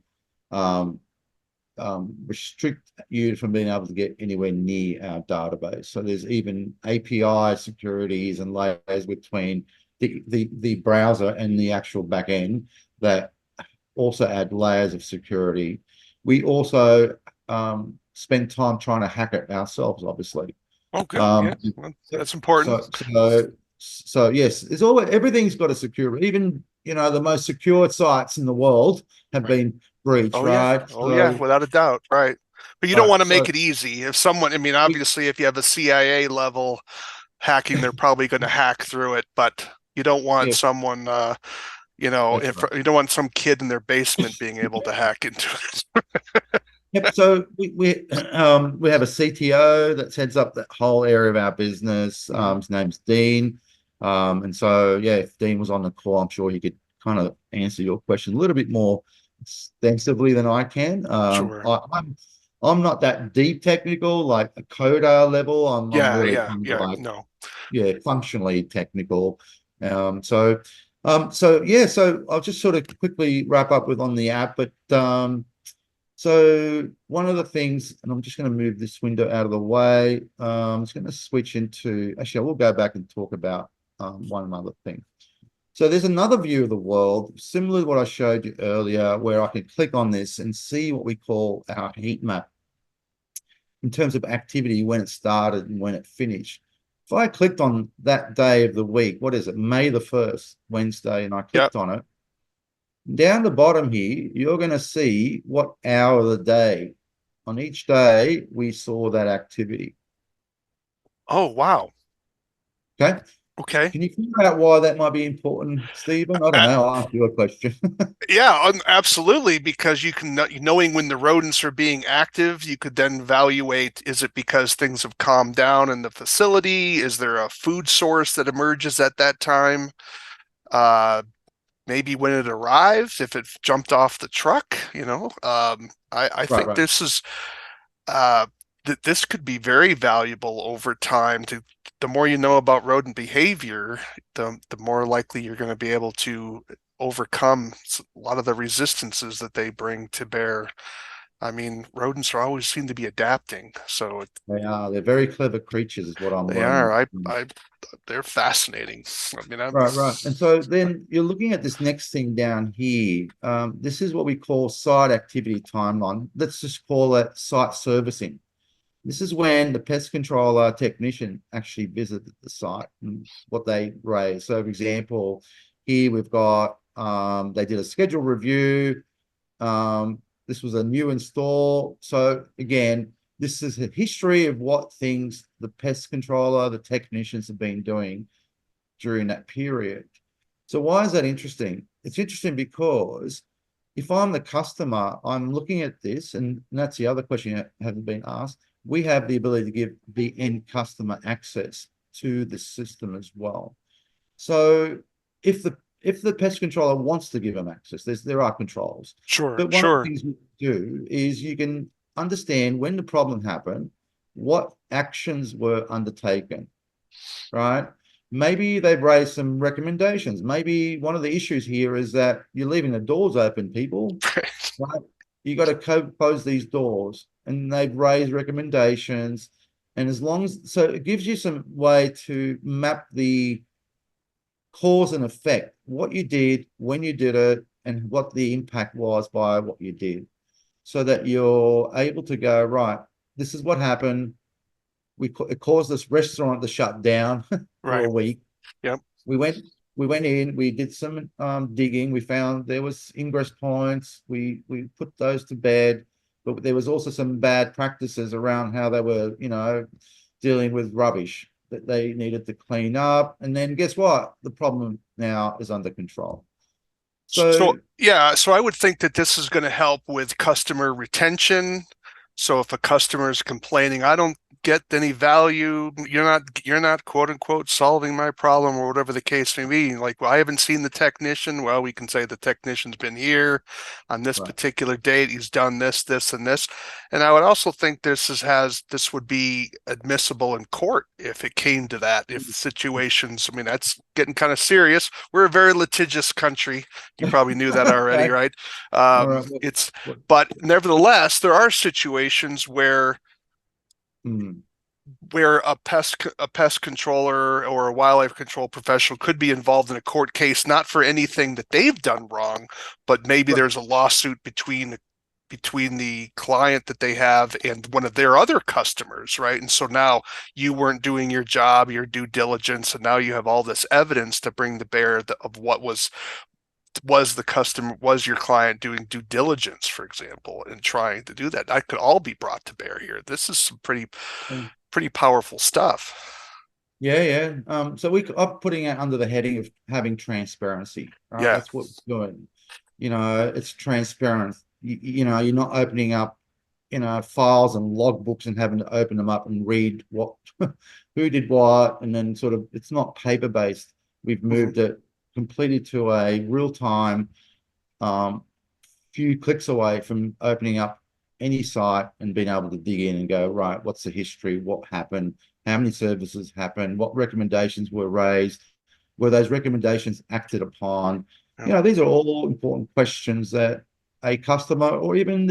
restrict you from being able to get anywhere near our database. So there's even API securities and layers between the browser and the actual back end that also add layers of security. We also spend time trying to hack it ourselves, obviously. Oh, good. Yeah, Um, well, so, that's important. so yes, it's all everything's got a secure. Even the most secure sites in the world have Right. been breached, Oh yeah. right? Oh yeah, So without a doubt. Right. But you don't right, want to make so it easy. If someone, I mean, we, obviously, if you have a CIA level hacking, they're probably going to hack through it, but you don't want yeah, someone, that's if right. you don't want some kid in their basement being able to hack into it. Yep. So we have a CTO that heads up that whole area of our business. Mhm. His name's Dean. And so yeah, if Dean was on the call, I'm sure he could kind of answer your question a little bit more extensively than I can. Sure. I'm not that deep technical, like a coder level. I'm Yeah, really yeah, kind of yeah. like, No, yeah, functionally technical. So yeah, so I'll just sort of quickly wrap up with on the app, but so one of the things, and I'm just going to move this window out of the way. I'm just going to switch into, actually, I will go back and talk about one other thing. So there's another view of the world, similar to what I showed you earlier, where I can click on this and see what we call our heat map in terms of activity, when it started and when it finished. If I clicked on that day of the week, what is it? May the 1st, Wednesday, and I yeah. clicked on it. Down the bottom here, you're going to see what hour of the day. On each day, we saw that activity. Oh, wow. Okay. Okay. Can you figure out why that might be important, Stephen? I don't Uh, know. I'll ask you a question. yeah, absolutely. Because you can, knowing when the rodents are being active, you could then evaluate, is it because things have calmed down in the facility? Is there a food source that emerges at that time? Uh, Maybe when it arrives, if it jumped off the truck, I Right, think right. uh, this could be very valuable over time. The more you know about rodent behavior, the more likely you're going to be able to overcome a lot of the resistances that they bring to bear. I mean, rodents are always seem to be adapting, so They are. They're very clever creatures, is what I'm they are. learning. They're fascinating. I mean, Right, right. And so then you're looking at this next thing down here. This is what we call site activity timeline. Let's just call it site servicing. This is when the pest controller technician actually visited the site and what they raised. So, for example, here we've got they did a schedule review. This was a new install. So again, this is a history of what things the pest controller, the technicians have been doing during that period. So why is that interesting? It's interesting because if I'm the customer, I'm looking at this, and that's the other question that hasn't been asked. We have the ability to give the end customer access to the system as well. So if the pest controller wants to give them access, there are controls. Sure, But one of the sure, things we do is you can understand when the problem happened, what actions were undertaken, right? Maybe they've raised some recommendations. Maybe one of the issues here is that you're leaving the doors open, people. Right? You got to close these doors, and they've raised recommendations. And as long as so, it gives you some way to map the cause and effect, what you did, when you did it, and what the impact was by what you did, so that you're able to go, right, this is what happened. It caused this restaurant to shut down for a right. week. Yep. We went we went in, we did some digging, we found there was ingress points, we put those to bed, but there was also some bad practices around how they were, dealing with rubbish that they needed to clean up. And then guess what? The problem now is under control. So So yeah, so I would think that this is going to help with customer retention. So if a customer is complaining, I don't don't get any value. You're not quote unquote solving my problem or whatever the case may be. Like, well, I haven't seen the technician. Well, we can say the technician's been here on this Right. particular date. He's done this, this, and this. And I would also think this would be admissible in court if it came to that. If situations, I mean, that's getting kind of serious. We're a very litigious country. You probably knew that already, Okay. right? All right. It's What, but nevertheless, there are situations hmm. where a pest controller or a wildlife control professional could be involved in a court case, not for anything that they've done wrong, but maybe Right. there's a lawsuit between the client that they have and one of their other customers, right? And so now you weren't doing your job, your due diligence, and now you have all this evidence to bring to bear of what was your client doing due diligence, for example, and trying to do that. That could all be brought to bear here. This is some pretty powerful stuff. Yeah, yeah. So I'm putting it under the heading of having transparency, right? Yeah. That's what we're doing. It's transparent. You're not opening up, files and logbooks and having to open them up and read what, who did what, and then sort of, it's not paper-based. We've Hmm. moved it completely to a real-time, um, few clicks away from opening up any site and being able to dig in and go, right, what's the history? What happened? How many services happened? What recommendations were raised? Were those recommendations acted upon? Yeah. These are all important questions that a customer or even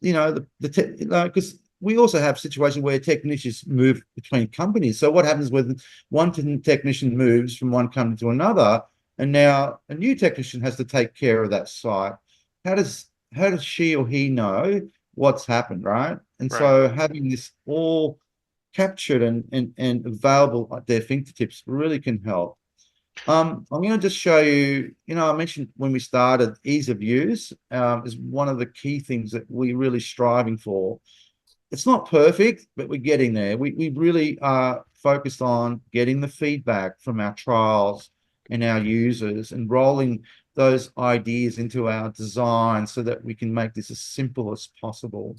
because we also have situations where technicians move between companies. So what happens when one technician moves from one company to another, and now a new technician has to take care of that site? How does she or he know what's happened, right? And Right. so having this all captured and available at their fingertips really can help. I'm going to just show you, I mentioned when we started, ease of use is one of the key things that we're really striving for. It's not perfect, but we're getting there. We really are focused on getting the feedback from our trials and our users and rolling those ideas into our design so that we can make this as simple as possible.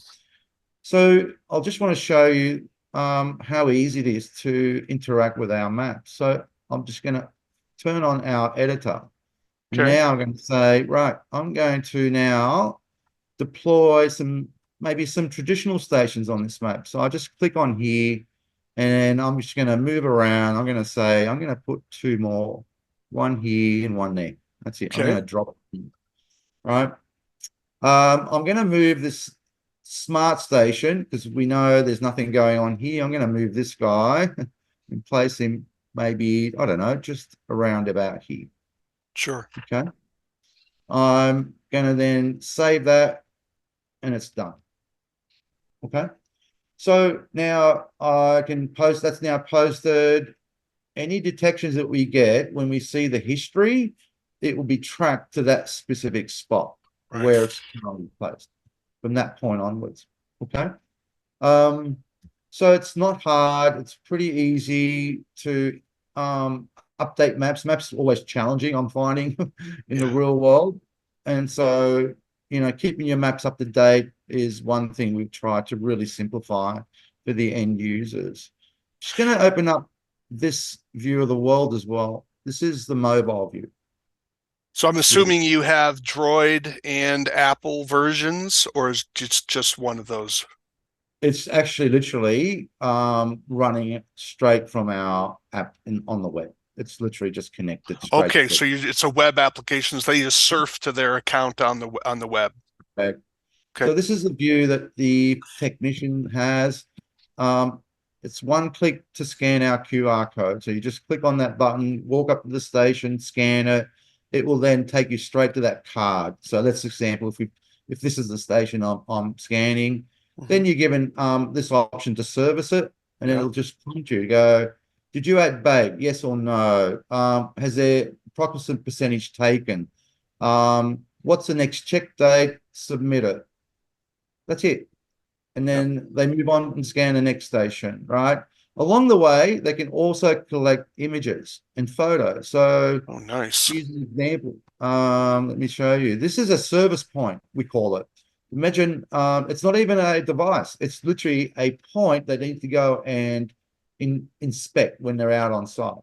So I'll just want to show you how easy it is to interact with our map. So I'm just going to turn on our editor. And Okay. now I'm going to say, right, I'm going to now deploy maybe some traditional stations on this map. So I just click on here and I'm just going to move around. I'm going to say, I'm going to put two more, one here and one there. That's it. I'm going Okay. to drop it. Right. I'm going to move this smart station because we know there's nothing going on here. I'm going to move this guy and place him maybe, I don't know, just around about here. Sure. Okay. I'm going to then save that and it's done. Okay. So now I can post, that's now posted. Any detections that we get when we see the history, it will be tracked to that specific spot Right. where it's currently placed from that point onwards. Okay. Um, so it's not hard. It's pretty easy to update maps. Maps are always challenging, I'm finding, in the Yeah. real world. And so, keeping your maps up to date is one thing we've tried to really simplify for the end users. Just going to open up this view of the world as well. This is the mobile view. So I'm assuming you have Droid and Apple versions, or is it just one of those? It's actually literally running it straight from our app on the web. It's literally just connected straight Okay, to so it's a web application. So they just surf to their account on the web. it. Okay. So this is the view that the technician has. Um, it's one click to scan our QR code. So you just click on that button, walk up to the station, scan it. It will then take you straight to that card. So let's example, if this is the station I'm scanning, Hmm. then you're given this option to service it, and Yeah. it'll just prompt you to go, did you add bait? Yes or no? Has there approximate percentage taken? What's the next check date? Submit it. That's it. And Yeah. then they move on and scan the next station, right? Along the way, they can also collect images and photos. So Oh, nice. here's an example. Let me show you. This is a service point, we call it. Imagine it's not even a device. It's literally a point they need to go and inspect when they're out on site.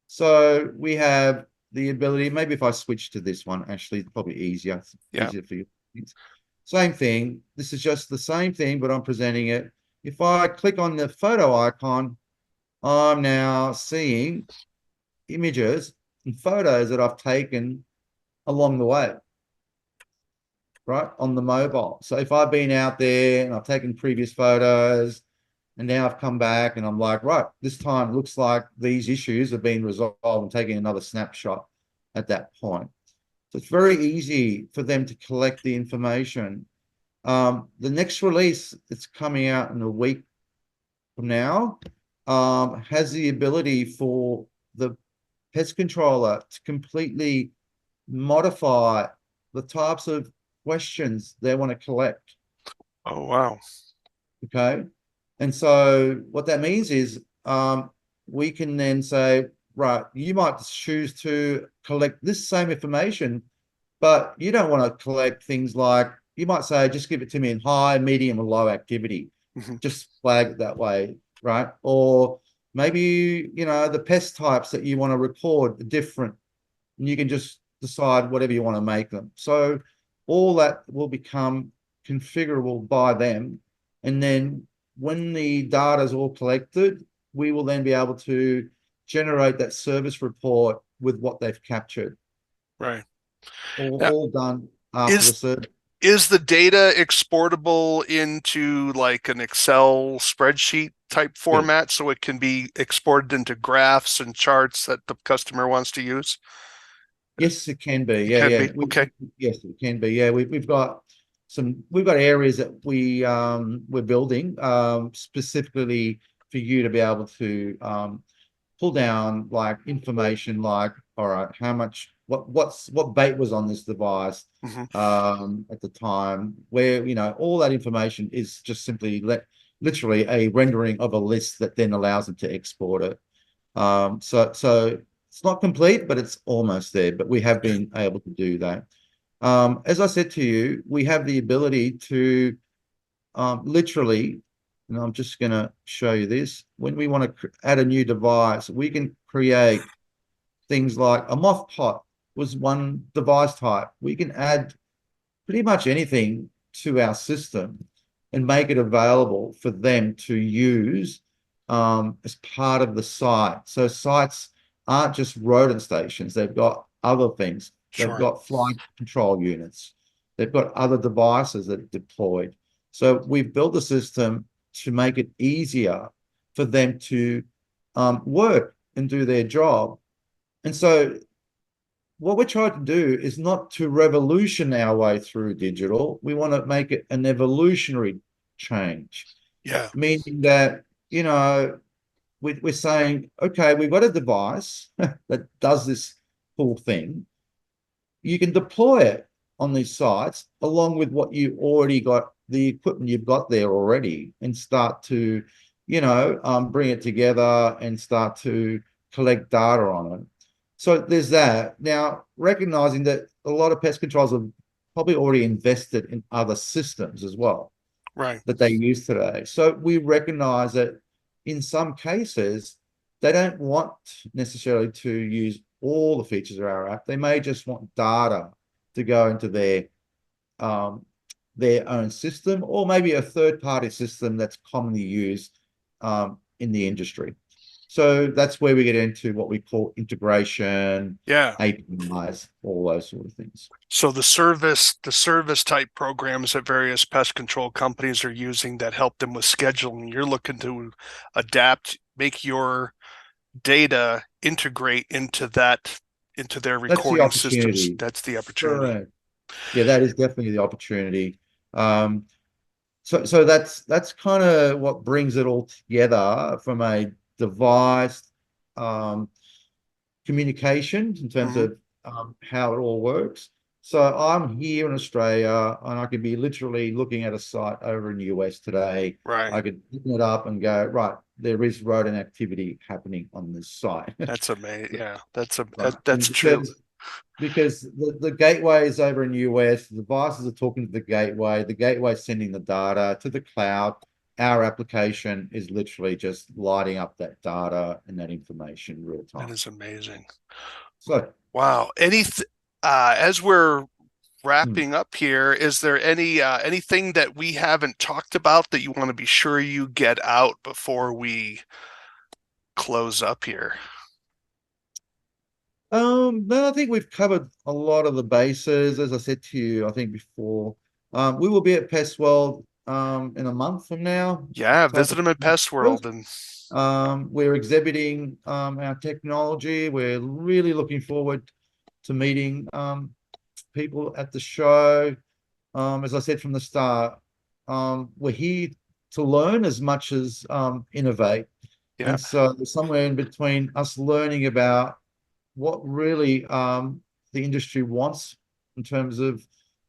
So we have the ability, maybe if I switch to this one, actually, it's probably easier. It's Yeah. easier for you. Same thing. This is just the same thing, but I'm presenting it. If I click on the photo icon, I'm now seeing images and photos that I've taken along the way, right, on the mobile. So if I've been out there and I've taken previous photos and now I've come back and I'm like, right, this time it looks like these issues have been resolved. I'm taking another snapshot at that point. So it's very easy for them to collect the information. The next release that's coming out in a week from now has the ability for the pest controller to completely modify the types of questions they want to collect. Oh, wow. Okay. And so what that means is we can then say, right, you might choose to collect this same information, but you don't want to collect things like, you might say, just give it to me in high, medium, or low activity. Hmm. Just flag it that way, right? Or maybe, the pest types that you want to record are different, and you can just decide whatever you want to make them. So all that will become configurable by them. And then when the data is all collected, we will then be able to generate that service report with what they've captured, Right. all, Now, all done after the is service. is the data exportable into like an Excel spreadsheet type Yeah. format so it can be exported into graphs and charts that the customer wants to use? Yes, it can be. It Yeah, can yeah. be. Okay. Yes, it can be. Yeah, we've got areas that we're building specifically for you to be able to pull down like information like, all right, how much what bait was on this device Hmm. at the time, where all that information is just simply literally a rendering of a list that then allows them to export it. So it's not complete, but it's almost there. But we have Okay. been able to do that. As I said to you, we have the ability to literally, and I'm just going to show you this. When we want to add a new device, we can create things like a moth pot was one device type. We can add pretty much anything to our system and make it available for them to use as part of the site. So sites aren't just rodent stations. They've got other things. They've Sure. got flight control units. They've got other devices that are deployed. So we've built a system to make it easier for them to work and do their job. And so what we're trying to do is not to revolution our way through digital. We want to make it an evolutionary change, Yeah. meaning that, we're saying, okay, we've got a device that does this cool thing. You can deploy it on these sites along with what you already got, the equipment you've got there already, and start to, bring it together and start to collect data on it. So there's that. Now, recognizing that a lot of pest controls have probably already invested in other systems as well Right. that they use today. So we recognize that in some cases, they don't want necessarily to use all the features of our app. They may just want data to go into um, their own system, or maybe a third-party system that's commonly used in the industry. So that's where we get into what we call integration, Yeah. APIs, all those sort of things. So the service type programs that various pest control companies are using that help them with scheduling, you're looking to adapt, make your data integrate into their That's the recording systems. opportunity. That's the opportunity. Correct. Yeah, that is definitely the opportunity. Um, so that's kind of what brings it all together from a device um, communication in terms Hmm. of how it all works. So I'm here in Australia and I could be literally looking at a site over in the US today. Right. I could open it up and go, right, there is rodent activity happening on this site. That's amazing. Yeah, that's a Right. that's And true. because the gateway is over in the US, the devices are talking to the gateway sending the data to the cloud. Our application is literally just lighting up that data and that information real That time. is amazing. So, Wow. As we're hmm. wrapping up here, is there anything that we haven't talked about that you want to be sure you get out before we close up here? No, I think we've covered a lot of the bases. As I said to you, I think before, we will be at Pest World in a month from now. Yeah, October visit them at Pest 1st. World and We're exhibiting our technology. We're really looking forward to meeting people at the show. As I said from the start, we're here to learn as much as innovate. yeah, And so somewhere in between us learning about what really the industry wants in terms of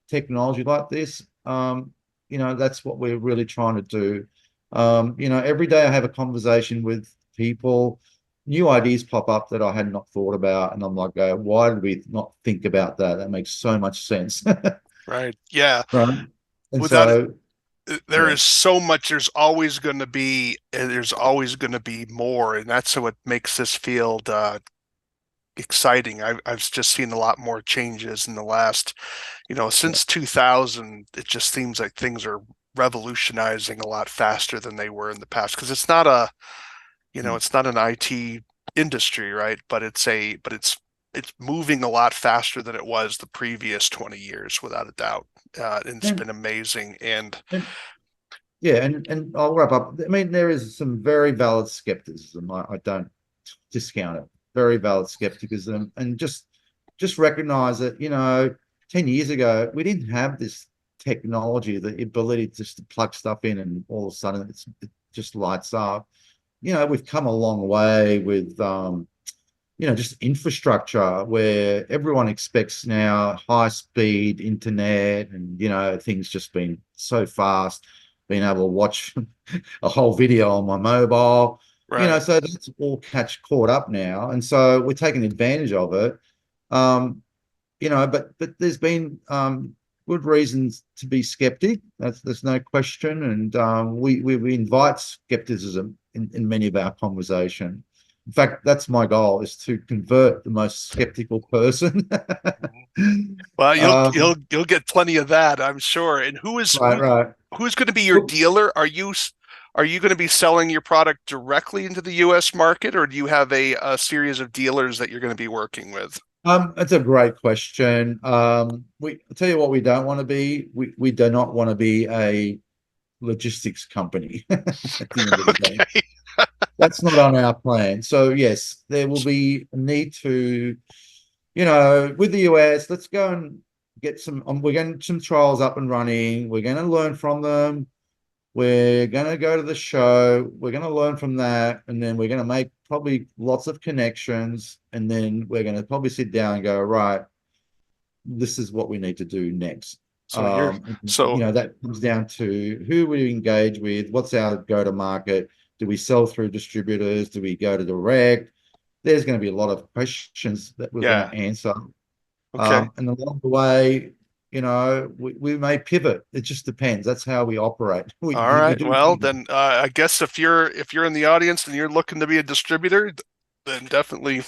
technology like this, that's what we're really trying to do. Every day I have a conversation with people, new ideas pop up that I had not thought about, and I'm like, why did we not think about that? That makes so much sense. right. Yeah. Right. And Without it, so, there yeah. is so much, there's always going to be more, and that's what makes this field exciting. I've just seen a lot more changes in the last, Yeah. since 2000. It just seems like things are revolutionizing a lot faster than they were in the past because Mm. it's not an IT industry, right? But it's moving a lot faster than it was the previous 20 years, without a doubt. And it's And, been amazing. And and yeah, and I'll wrap up. I mean, there is some very valid skepticism. I don't discount it. Very valid skepticism, and just recognize that 10 years ago we didn't have this technology, the ability just to plug stuff in, and all of a sudden it just lights up. We've come a long way with just infrastructure where everyone expects now high speed internet, and things just been so fast, being able to watch a whole video on my mobile, right. so that's all caught up now. And so we're taking advantage of it. But there's been good reasons to be skeptic. There's no question. And we invite skepticism in many of our conversation. In fact, that's my goal, is to convert the most skeptical person. Well, you'll um, you'll you'll get plenty of that, I'm sure. And who is right, who right. who's going to be your Look, dealer? Are you going to be selling your product directly into the US market, or do you have a series of dealers that you're going to be working with? That's a great question. I'll tell you what we don't want to be. We do not want to be a logistics company at the end of the day. Okay. That's not on our plan. So yes, there will be a need to, with the US, let's go and get we're getting some trials up and running. We're going to learn from them. We're going to go to the show. We're going to learn from that. And then we're going to make probably lots of connections. And then we're going to probably sit down and go, right, this is what we need to do next. So you're so That comes down to who we engage with, what's our go-to-market. Do we sell through distributors? Do we go to direct? There's going to be a lot of questions that we're going yeah. to answer. Okay. And along the way, we may pivot. It just depends. That's how we operate. We All we right. do Well, pivot. then I guess if you're in the audience and you're looking to be a distributor, then definitely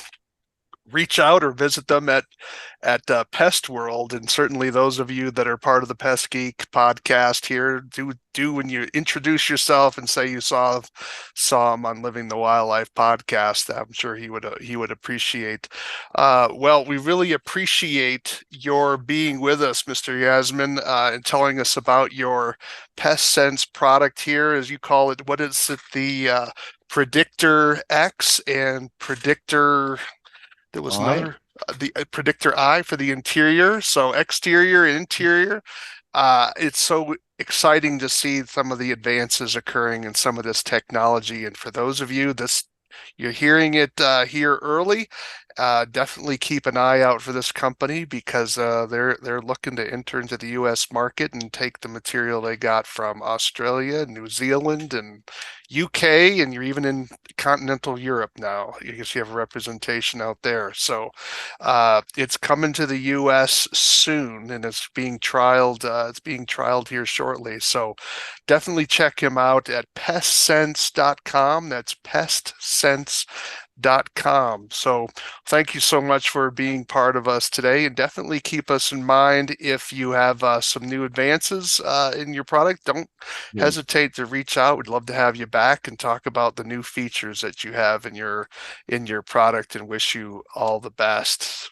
reach out or visit them at Pest World. And certainly those of you that are part of the Pest Geek podcast here, do when you introduce yourself and say you saw him on Living the Wildlife podcast. I'm sure he would appreciate. Well, we really appreciate your being with us, Mr. Yasmine, and telling us about your PestSense product here, as you call it. What is it? The Predictor X and Predictor. There was I another the predictor eye for the interior, so exterior and interior. It's so exciting to see some of the advances occurring in some of this technology. And for those of you, you're hearing it here early. Definitely keep an eye out for this company because they're looking to enter into the U.S. market and take the material they got from Australia, New Zealand, and UK, and you're even in continental Europe now. I guess you have a representation out there. So it's coming to the U.S. soon, and it's being trialed. It's being trialed here shortly. So definitely check him out at pestsense.com. That's pestsense.com. So thank you so much for being part of us today, and definitely keep us in mind if you have some new advances in your product. Don't Yeah. hesitate to reach out. We'd love to have you back and talk about the new features that you have in your product, and wish you all the best.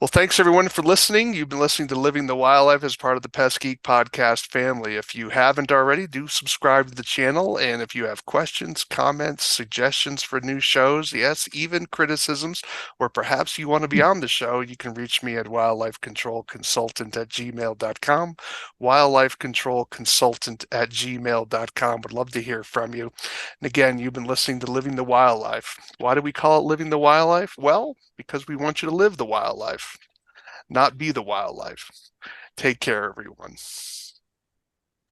Well, thanks everyone for listening. You've been listening to Living the Wildlife as part of the Pest Geek podcast family. If you haven't already, do subscribe to the channel. And if you have questions, comments, suggestions for new shows, yes, even criticisms, or perhaps you want to be on the show, you can reach me at wildlifecontrolconsultant@gmail.com, wildlifecontrolconsultant@gmail.com. Would love to hear from you. And again, you've been listening to Living the Wildlife. Why do we call it Living the Wildlife? Well, because we want you to live the wildlife, not be the wildlife. Take care, everyone.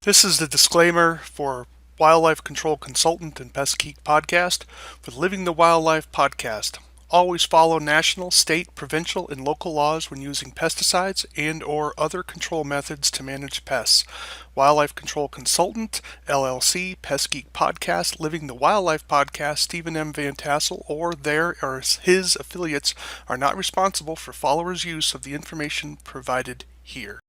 This is the disclaimer for Wildlife Control Consultant and Pest Geek Podcast for the Living the Wildlife podcast. Always follow national, state, provincial, and local laws when using pesticides and/or other control methods to manage pests. Wildlife Control Consultant, LLC, Pest Geek Podcast, Living the Wildlife Podcast, Stephen M. Vantassel, or their or his affiliates are not responsible for followers' use of the information provided here.